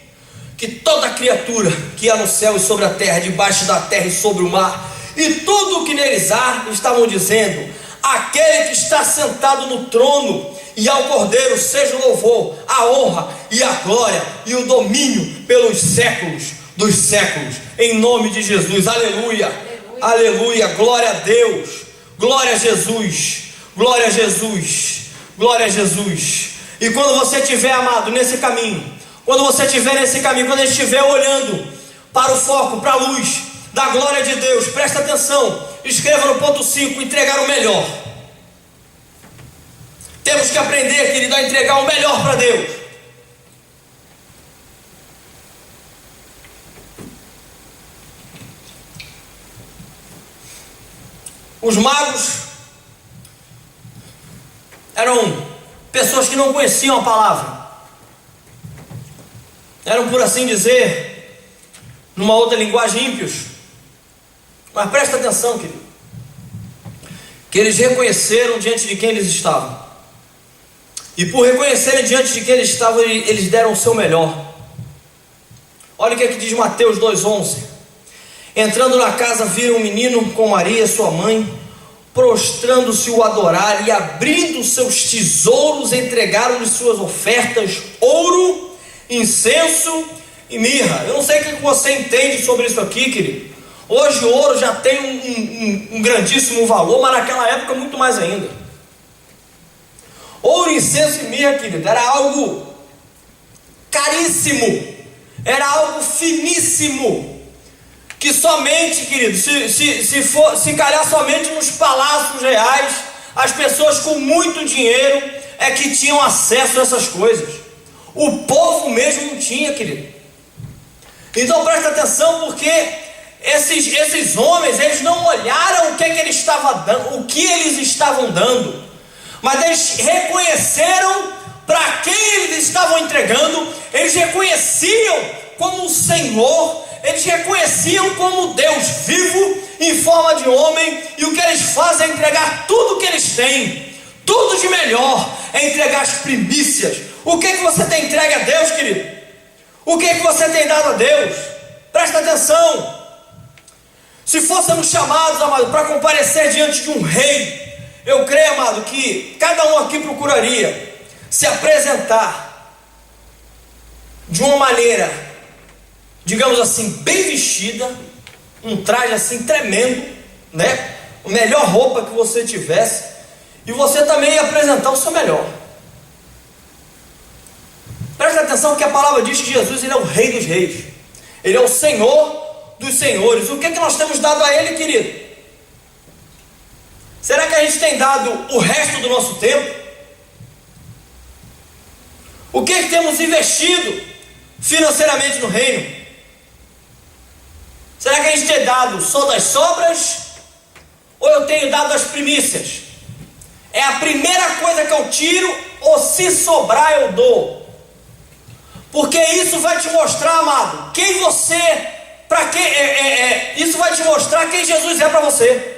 que toda criatura que há no céu e sobre a terra, debaixo da terra e sobre o mar, e tudo o que neles há, estavam dizendo: aquele que está sentado no trono e ao Cordeiro seja o louvor, a honra e a glória e o domínio pelos séculos dos séculos. Em nome de Jesus, aleluia. Aleluia, glória a Deus, glória a Jesus, glória a Jesus, glória a Jesus. E quando você estiver, amado, nesse caminho, quando você estiver nesse caminho, quando a gente estiver olhando para o foco, para a luz da glória de Deus, presta atenção, escreva no ponto 5, entregar o melhor. Temos que aprender, querido, a entregar o melhor para Deus. Os magos eram pessoas que não conheciam a palavra. Eram, por assim dizer, numa outra linguagem, ímpios. Mas presta atenção, querido, que eles reconheceram diante de quem eles estavam, e por reconhecerem diante de quem eles estavam, eles deram o seu melhor. Olha o que é que diz Mateus 2,11. Entrando na casa, viram um menino com Maria, sua mãe, prostrando-se o adorar, e abrindo seus tesouros, entregaram-lhe suas ofertas, ouro, incenso e mirra. Eu não sei o que você entende sobre isso aqui, querido. Hoje o ouro já tem um grandíssimo valor, mas naquela época muito mais ainda. Ouro, incenso e mirra, querido, era algo caríssimo, era algo finíssimo, que somente, querido, se calhar somente nos palácios reais, as pessoas com muito dinheiro é que tinham acesso a essas coisas. O povo mesmo não tinha, querido. Então presta atenção, porque esses homens, eles não olharam o que ele estava dando, o que eles estavam dando, mas eles reconheceram para quem eles estavam entregando. Eles reconheciam como o Senhor, eles reconheciam como Deus vivo em forma de homem, e o que eles fazem é entregar tudo o que eles têm, tudo de melhor, é entregar as primícias. O que você tem entregue a Deus, querido? O que você tem dado a Deus? Presta atenção. Se fôssemos chamados, amado, para comparecer diante de um rei, eu creio, amado, que cada um aqui procuraria se apresentar de uma maneira, digamos assim, bem vestida, um traje assim tremendo, né? A melhor roupa que você tivesse, e você também ia apresentar o seu melhor. Presta atenção que a palavra diz que Jesus, ele é o Rei dos Reis, ele é o Senhor dos Senhores. O que é que nós temos dado a ele, querido? Será que a gente tem dado o resto do nosso tempo? O que é que temos investido financeiramente no reino? Será que a gente tem dado só das sobras, ou eu tenho dado as primícias? É a primeira coisa que eu tiro, ou se sobrar eu dou? Porque isso vai te mostrar, amado, quem você, para quem isso vai te mostrar quem Jesus é para você.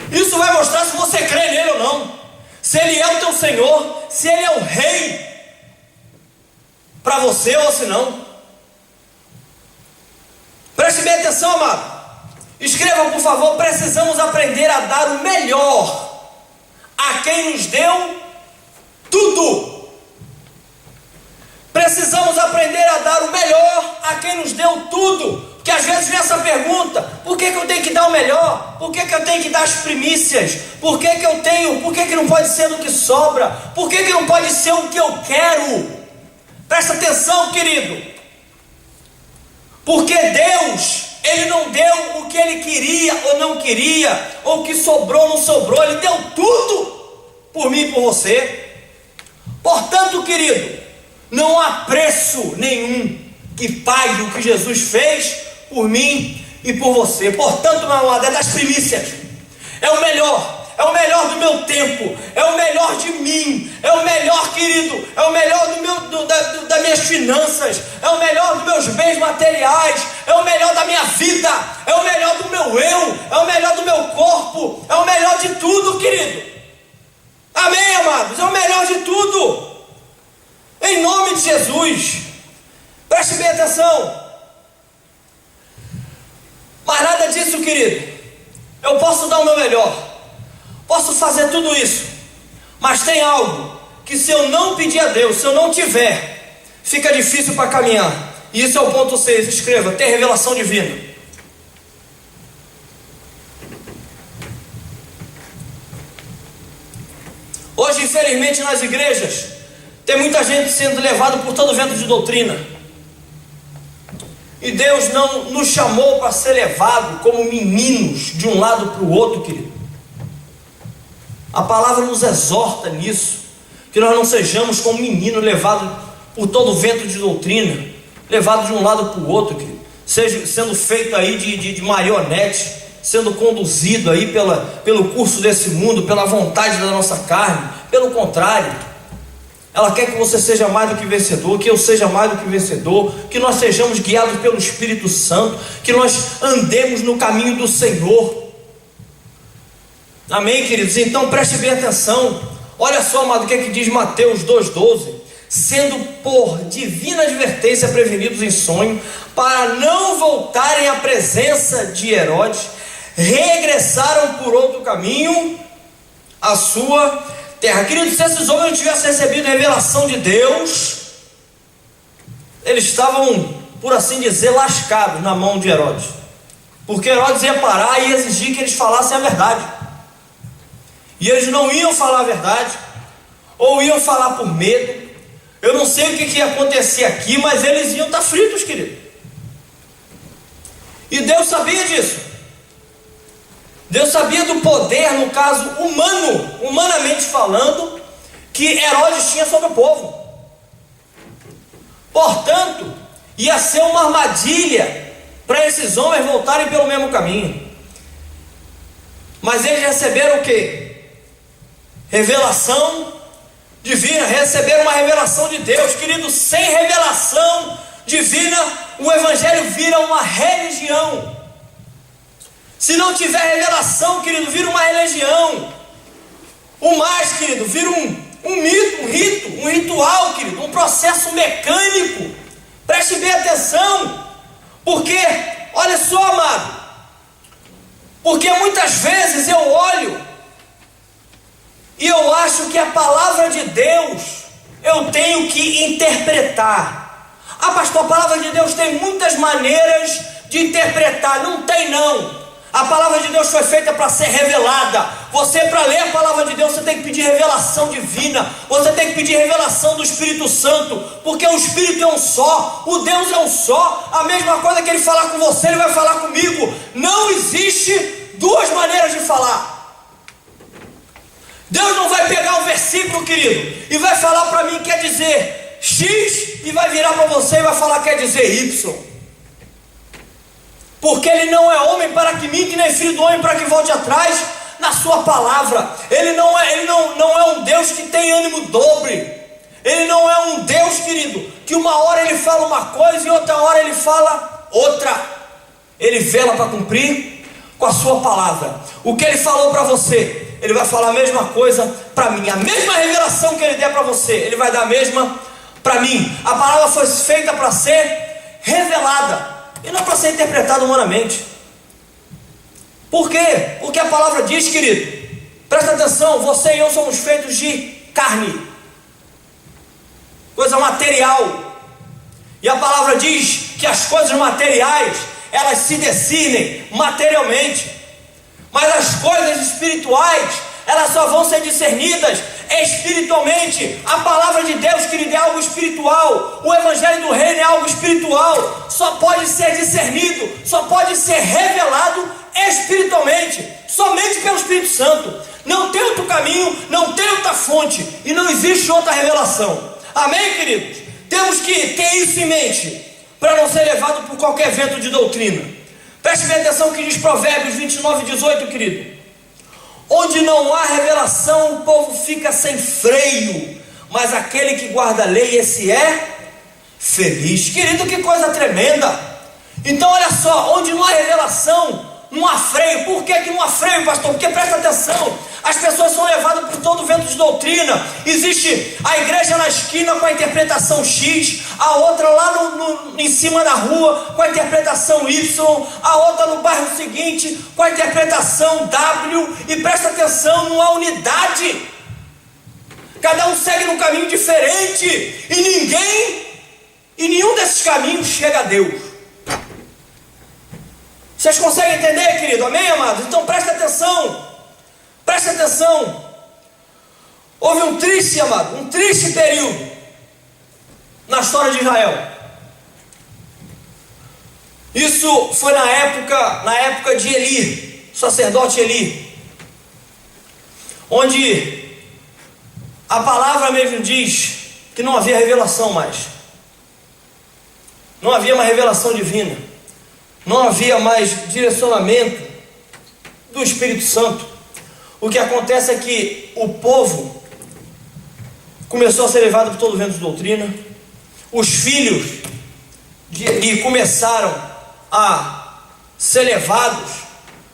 Isso vai mostrar se você crê nele ou não, se ele é o teu Senhor, se ele é o Rei para você ou se não. Preste bem atenção, amado. Escreva, por favor. Precisamos aprender a dar o melhor a quem nos deu tudo. Precisamos aprender a dar o melhor a quem nos deu tudo. Porque às vezes vem essa pergunta: por que eu tenho que dar o melhor? Por que eu tenho que dar as primícias? Por que não pode ser do que sobra? Por que não pode ser o que eu quero? Presta atenção, querido. Porque Deus, ele não deu o que ele queria ou não queria, ou o que sobrou ou não sobrou. Ele deu tudo por mim e por você. Portanto, querido, não há preço nenhum que pague o que Jesus fez por mim e por você. Portanto, meu amado, é das primícias, é o melhor do meu tempo, é o melhor de mim, é o melhor, querido, é o melhor das minhas finanças, é o melhor dos meus bens materiais, é o melhor da minha vida, é o melhor do meu eu, é o melhor do meu corpo, é o melhor de tudo, querido. Amém, amados? É o melhor de tudo, em nome de Jesus. Preste bem atenção. Mas nada disso, querido. Eu posso dar o meu melhor, posso fazer tudo isso, mas tem algo que, se eu não pedir a Deus, se eu não tiver, fica difícil para caminhar. E isso é o ponto 6. Escreva: ter revelação divina. Hoje, infelizmente, nas igrejas tem muita gente sendo levada por todo vento de doutrina. E Deus não nos chamou para ser levado como meninos de um lado para o outro, querido. A palavra nos exorta nisso, que nós não sejamos como menino levado por todo vento de doutrina, levado de um lado para o outro, querido, sendo feito aí de marionete, sendo conduzido aí pelo curso desse mundo, pela vontade da nossa carne. Pelo contrário, Ela quer que você seja mais do que vencedor, que eu seja mais do que vencedor, que nós sejamos guiados pelo Espírito Santo, que nós andemos no caminho do Senhor. Amém, queridos? Então preste bem atenção. Olha só, amado, o que é que diz Mateus 2,12: sendo por divina advertência prevenidos em sonho, para não voltarem à presença de Herodes, regressaram por outro caminho à sua terra. Queridos, se esses homens não tivessem recebido a revelação de Deus, eles estavam, por assim dizer, lascados na mão de Herodes, porque Herodes ia parar e exigir que eles falassem a verdade, e eles não iam falar a verdade, ou iam falar por medo. Eu não sei o que ia acontecer aqui, mas eles iam estar fritos, querido. E Deus sabia disso. Deus sabia do poder, no caso humano, humanamente falando, que Herodes tinha sobre o povo. Portanto, ia ser uma armadilha para esses homens voltarem pelo mesmo caminho. Mas eles receberam o quê? Revelação divina, receberam uma revelação de Deus. Querido, sem revelação divina, o Evangelho vira uma religião. Se não tiver revelação, querido, vira uma religião. O mais, querido, vira um mito, um rito, um ritual, querido, um processo mecânico. Preste bem atenção, porque, olha só, amado, porque muitas vezes eu olho e eu acho que a palavra de Deus eu tenho que interpretar. Ah, pastor, a palavra de Deus tem muitas maneiras de interpretar. Não tem, não. A palavra de Deus foi feita para ser revelada. Você, para ler a palavra de Deus, você tem que pedir revelação divina. Você tem que pedir revelação do Espírito Santo, porque o Espírito é um só, o Deus é um só. A mesma coisa que Ele falar com você, Ele vai falar comigo. Não existe duas maneiras de falar. Deus não vai pegar um versículo, querido, e vai falar para mim quer dizer X, e vai virar para você e vai falar quer dizer Y. Porque Ele não é homem para que minta, nem filho do homem para que volte atrás na sua palavra. Ele não é um Deus que tem ânimo dobre. Ele não é um Deus, querido, que uma hora Ele fala uma coisa e outra hora Ele fala outra. Ele vela para cumprir com a sua palavra. O que Ele falou para você, Ele vai falar a mesma coisa para mim. A mesma revelação que Ele der para você, Ele vai dar a mesma para mim. A palavra foi feita para ser revelada e não para ser interpretada humanamente. Por quê? Porque a palavra diz, querido, presta atenção, você e eu somos feitos de carne, coisa material. E a palavra diz que as coisas materiais, elas se discernem materialmente, mas as coisas espirituais, elas só vão ser discernidas espiritualmente. A palavra de Deus, querido, é algo espiritual. O Evangelho do Reino é algo espiritual. Só pode ser discernido, só pode ser revelado espiritualmente, somente pelo Espírito Santo. Não tem outro caminho, não tem outra fonte, e não existe outra revelação. Amém, queridos? Temos que ter isso em mente, para não ser levado por qualquer vento de doutrina. Preste bem atenção que diz Provérbios 29:18, querido. Onde não há revelação, o povo fica sem freio, mas aquele que guarda a lei, esse é feliz. Querido, que coisa tremenda. Então olha só, onde não há revelação, não há freio. Por que não há freio, pastor? Porque presta atenção, as pessoas são levadas por todo vento de doutrina. Existe a igreja na esquina com a interpretação X, a outra lá em cima da rua com a interpretação Y, a outra no bairro seguinte com a interpretação W. E presta atenção, não há unidade. Cada um segue num caminho diferente, e nenhum desses caminhos chega a Deus. Vocês conseguem entender, querido? Amém, amados? Então presta atenção. Presta atenção. Houve um triste, amado, um triste período na história de Israel. Isso foi na época de Eli, sacerdote Eli, onde a palavra mesmo diz que não havia revelação mais. Não havia uma revelação divina. Não havia mais direcionamento do Espírito Santo. O que acontece é que o povo começou a ser levado por todo vento de doutrina. Os filhos de Eli começaram a ser levados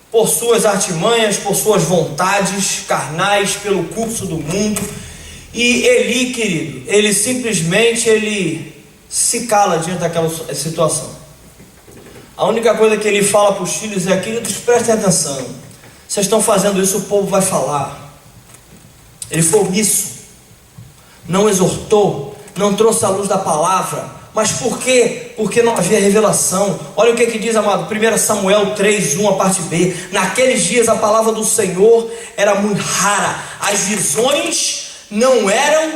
por suas artimanhas, por suas vontades carnais, pelo curso do mundo. E Eli, querido, ele simplesmente se cala diante daquela situação. A única coisa que ele fala para os filhos é: queridos, prestem atenção, vocês estão fazendo isso, o povo vai falar. Ele foi omisso, não exortou, não trouxe a luz da palavra. Mas por quê? Porque não havia revelação. Olha o que diz, amado, 1 Samuel 3:1, a parte B. Naqueles dias a palavra do Senhor era muito rara, as visões não eram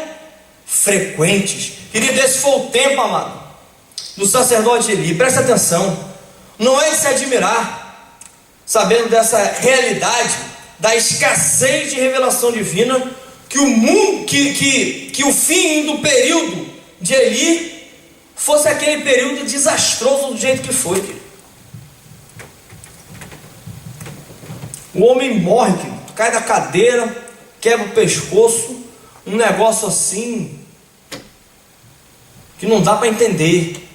frequentes. Querido, esse foi o tempo, amado, do sacerdote Eli. Presta atenção, não é de se admirar, sabendo dessa realidade, da escassez de revelação divina, que o mundo, que o fim do período de Eli fosse aquele período desastroso do jeito que foi, querido. O homem morre, querido, cai da cadeira, quebra o pescoço, um negócio assim que não dá para entender.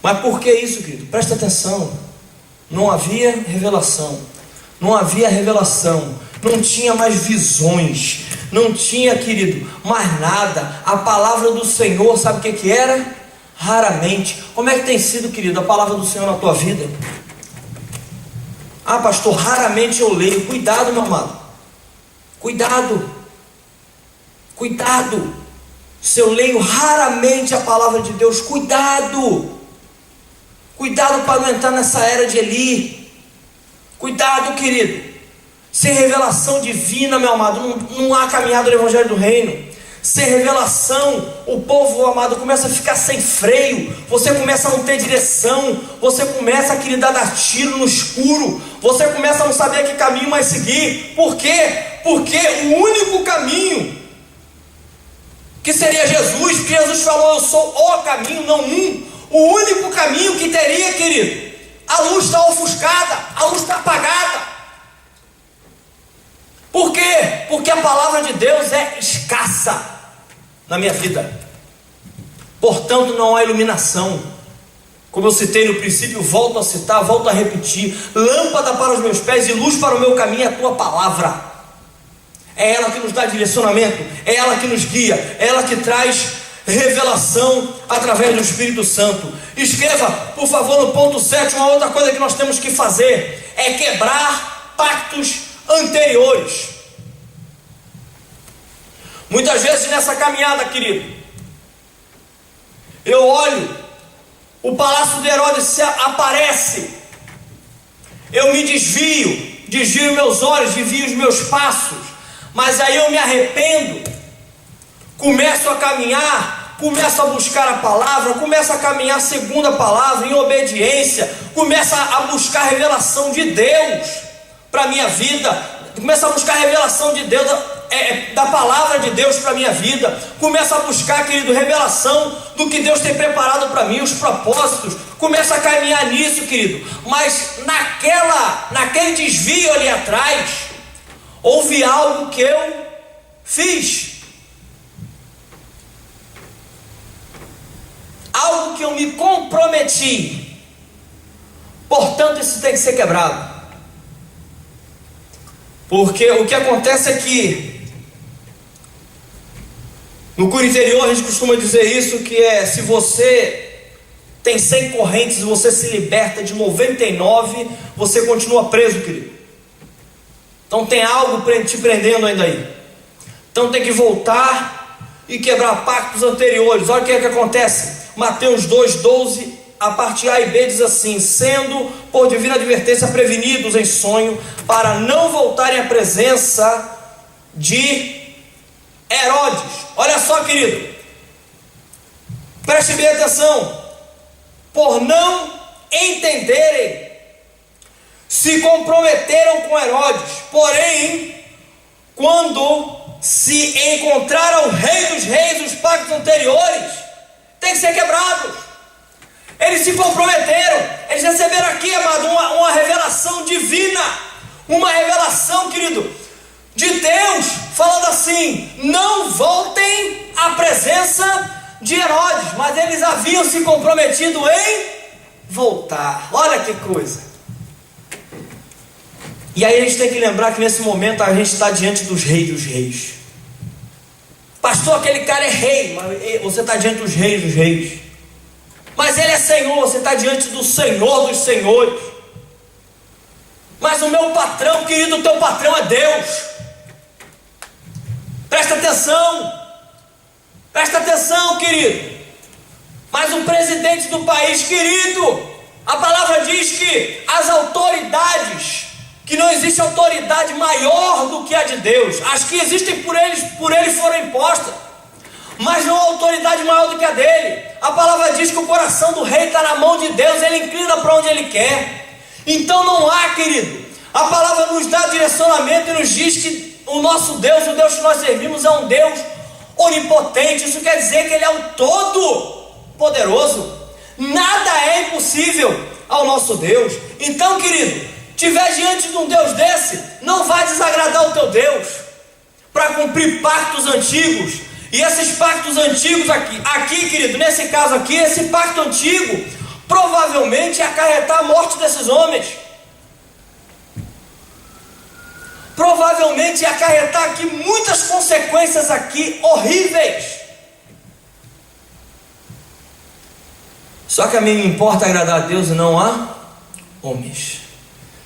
Mas por que isso, querido? Presta atenção. Não havia revelação, não havia revelação, não tinha mais visões, não tinha, querido, mais nada. A palavra do Senhor, sabe o que era? Raramente. Como é que tem sido, querido, a palavra do Senhor na tua vida? Ah, pastor, raramente eu leio. Cuidado, meu amado, cuidado. Cuidado, se eu leio raramente a palavra de Deus, cuidado para não entrar nessa era de Eli. Cuidado, querido. Sem revelação divina, meu amado, não há caminhada do Evangelho do Reino. Sem revelação, o povo, amado, começa a ficar sem freio. Você começa a não ter direção. Você começa, querido, a dar tiro no escuro. Você começa a não saber que caminho mais seguir. Por quê? Porque o único caminho, que seria Jesus, que Jesus falou: eu sou o caminho, não um. O único caminho que teria, querido, a luz está ofuscada, a luz está apagada. Por quê? Porque a palavra de Deus é escassa na minha vida. Portanto, não há iluminação. Como eu citei no princípio, volto a citar, volto a repetir: lâmpada para os meus pés e luz para o meu caminho é a tua palavra. É ela que nos dá direcionamento, é ela que nos guia, é ela que traz revelação através do Espírito Santo. Escreva, por favor, no ponto 7, uma outra coisa que nós temos que fazer é quebrar pactos anteriores. Muitas vezes nessa caminhada, querido, eu olho, o palácio de Herodes aparece, eu me desvio meus olhos, desvio os meus passos. Mas aí eu me arrependo, começo a caminhar, começo a buscar a palavra, começo a caminhar segundo a palavra, em obediência, começo a buscar a revelação de Deus para a minha vida, começo a buscar a revelação de Deus, da palavra de Deus para a minha vida, começo a buscar, querido, revelação do que Deus tem preparado para mim, os propósitos, começo a caminhar nisso, querido. Mas naquele desvio ali atrás, houve algo que eu fiz, algo que eu me comprometi. Portanto, isso tem que ser quebrado. Porque o que acontece é que no cura interior a gente costuma dizer isso, que é: se você tem 100 correntes e você se liberta de 99, você continua preso, querido. Então tem algo te prendendo ainda aí. Então tem que voltar e quebrar pactos anteriores. Olha o que é que acontece. Mateus 2:12, a parte A e B diz assim: sendo por divina advertência prevenidos em sonho, para não voltarem à presença de Herodes. Olha só, querido, preste bem atenção. Por não entenderem, se comprometeram com Herodes. Porém, quando se encontraram o Rei dos Reis, os pactos anteriores tem que ser quebrados. Eles se comprometeram, eles receberam aqui, amado, uma revelação divina, uma revelação, querido, de Deus, falando assim: não voltem à presença de Herodes, mas eles haviam se comprometido em voltar. Olha que coisa. E aí a gente tem que lembrar que nesse momento a gente está diante dos reis dos reis. Pastor, aquele cara é rei, mas você está diante dos reis. Mas ele é Senhor, você está diante do Senhor dos senhores. Mas o meu patrão, querido, o teu patrão é Deus. Presta atenção, querido. Mas o presidente do país, querido, a palavra diz que as autoridades, que não existe autoridade maior do que a de Deus. As que existem por ele foram impostas, mas não há autoridade maior do que a dele. A palavra diz que o coração do rei está na mão de Deus, ele inclina para onde ele quer. Então não há, querido. A palavra nos dá direcionamento e nos diz que o nosso Deus, o Deus que nós servimos, é um Deus onipotente. Isso quer dizer que ele é o todo-poderoso. Nada é impossível ao nosso Deus. Então, querido, estiver diante de um Deus desse, não vai desagradar o teu Deus para cumprir pactos antigos. E esses pactos antigos aqui, querido, nesse caso aqui, esse pacto antigo provavelmente ia acarretar a morte desses homens. Provavelmente ia acarretar aqui muitas consequências aqui horríveis. Só que a mim me importa agradar a Deus e não a homens.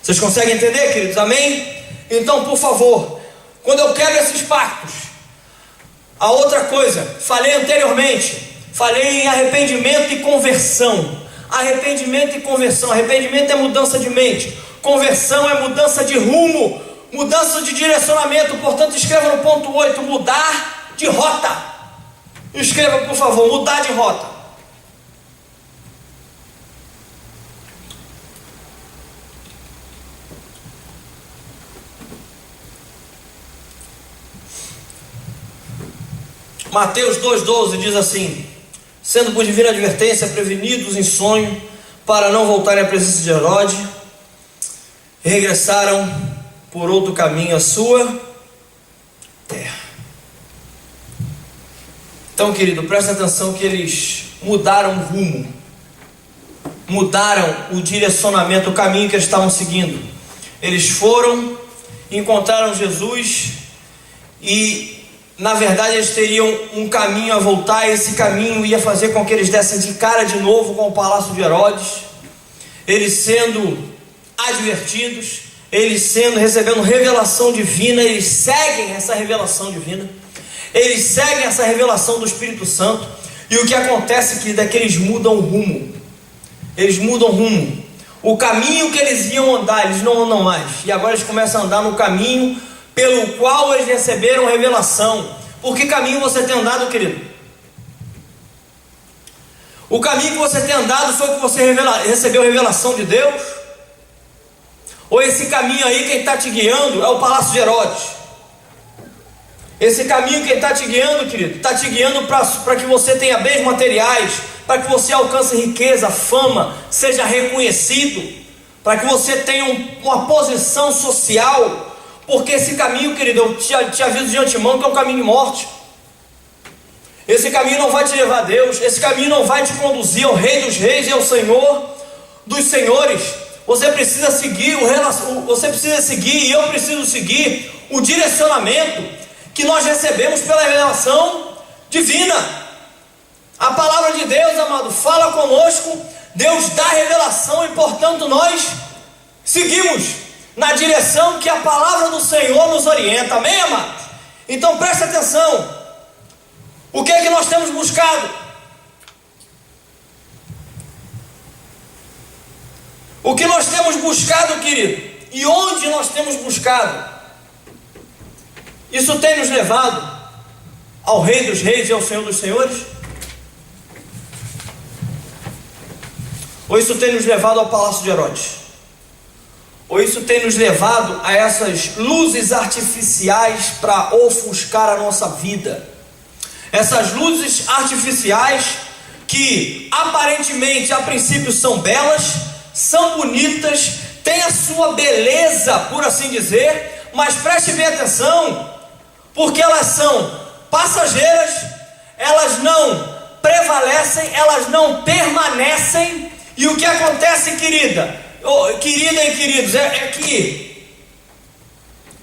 Vocês conseguem entender, queridos? Amém? Então, por favor, quando eu quero esses pactos, a outra coisa, falei anteriormente, falei em arrependimento e conversão. Arrependimento e conversão. Arrependimento é mudança de mente, conversão é mudança de rumo, mudança de direcionamento. Portanto, escreva no ponto 8, mudar de rota. Escreva, por favor, mudar de rota. Mateus 2,12 diz assim: sendo por divina advertência prevenidos em sonho, para não voltarem à presença de Herodes, regressaram por outro caminho à sua terra. Então, querido, presta atenção que eles mudaram o rumo, mudaram o direcionamento, o caminho que eles estavam seguindo. Eles foram, encontraram Jesus e, na verdade, eles teriam um caminho a voltar. Esse caminho ia fazer com que eles dessem de cara de novo com o palácio de Herodes. Eles sendo advertidos, eles recebendo revelação divina, eles seguem essa revelação divina, eles seguem essa revelação do Espírito Santo. E o que acontece é que eles mudam o rumo. Eles mudam o rumo. O caminho que eles iam andar, eles não andam mais. E agora eles começam a andar no caminho pelo qual eles receberam revelação. Por que caminho você tem andado, querido? O caminho que você tem andado foi o que você recebeu revelação de Deus? Ou esse caminho aí, quem está te guiando é o palácio de Herodes? Esse caminho, quem está te guiando, querido, está te guiando para que você tenha bens materiais, para que você alcance riqueza, fama, seja reconhecido, para que você tenha uma posição social. Porque esse caminho, querido, eu te aviso de antemão que é um caminho de morte. Esse caminho não vai te levar a Deus. Esse caminho não vai te conduzir ao Rei dos Reis e ao Senhor dos Senhores. Você precisa seguir e eu preciso seguir o direcionamento que nós recebemos pela revelação divina. A palavra de Deus, amado, fala conosco. Deus dá revelação e, portanto, nós seguimos na direção que a palavra do Senhor nos orienta. Amém, amados? Então presta atenção. O que é que nós temos buscado? O que nós temos buscado, querido? E onde nós temos buscado? Isso tem nos levado ao Rei dos Reis e ao Senhor dos Senhores? Ou isso tem nos levado ao palácio de Herodes? Ou isso tem nos levado a essas luzes artificiais para ofuscar a nossa vida? Essas luzes artificiais que aparentemente, a princípio, são belas, são bonitas, têm a sua beleza, por assim dizer, mas preste bem atenção, porque elas são passageiras, elas não prevalecem, elas não permanecem. E o que acontece, querida e queridos, é que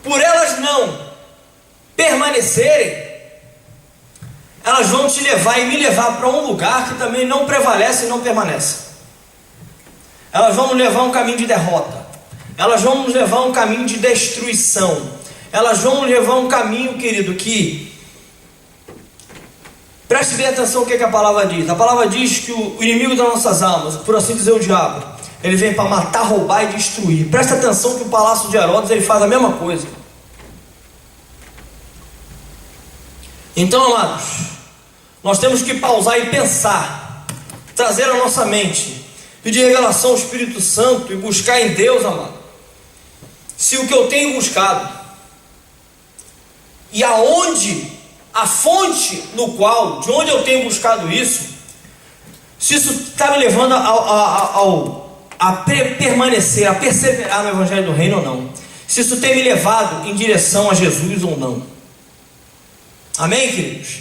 por elas não permanecerem, elas vão te levar e me levar para um lugar que também não prevalece e não permanece. Elas vão nos levar a um caminho de derrota, elas vão nos levar a um caminho de destruição, elas vão nos levar a um caminho, querido, que... Preste bem atenção o que a palavra diz. A palavra diz que o inimigo das nossas almas, por assim dizer, o diabo, ele vem para matar, roubar e destruir. Preste atenção que o palácio de Herodes, ele faz a mesma coisa. Então, amados, nós temos que pausar e pensar, trazer a nossa mente, pedir revelação ao Espírito Santo e buscar em Deus, amado, se o que eu tenho buscado e aonde, a fonte no qual, de onde eu tenho buscado isso, se isso está me levando a permanecer, a perseverar no Evangelho do Reino ou não, se isso tem me levado em direção a Jesus ou não. Amém, queridos?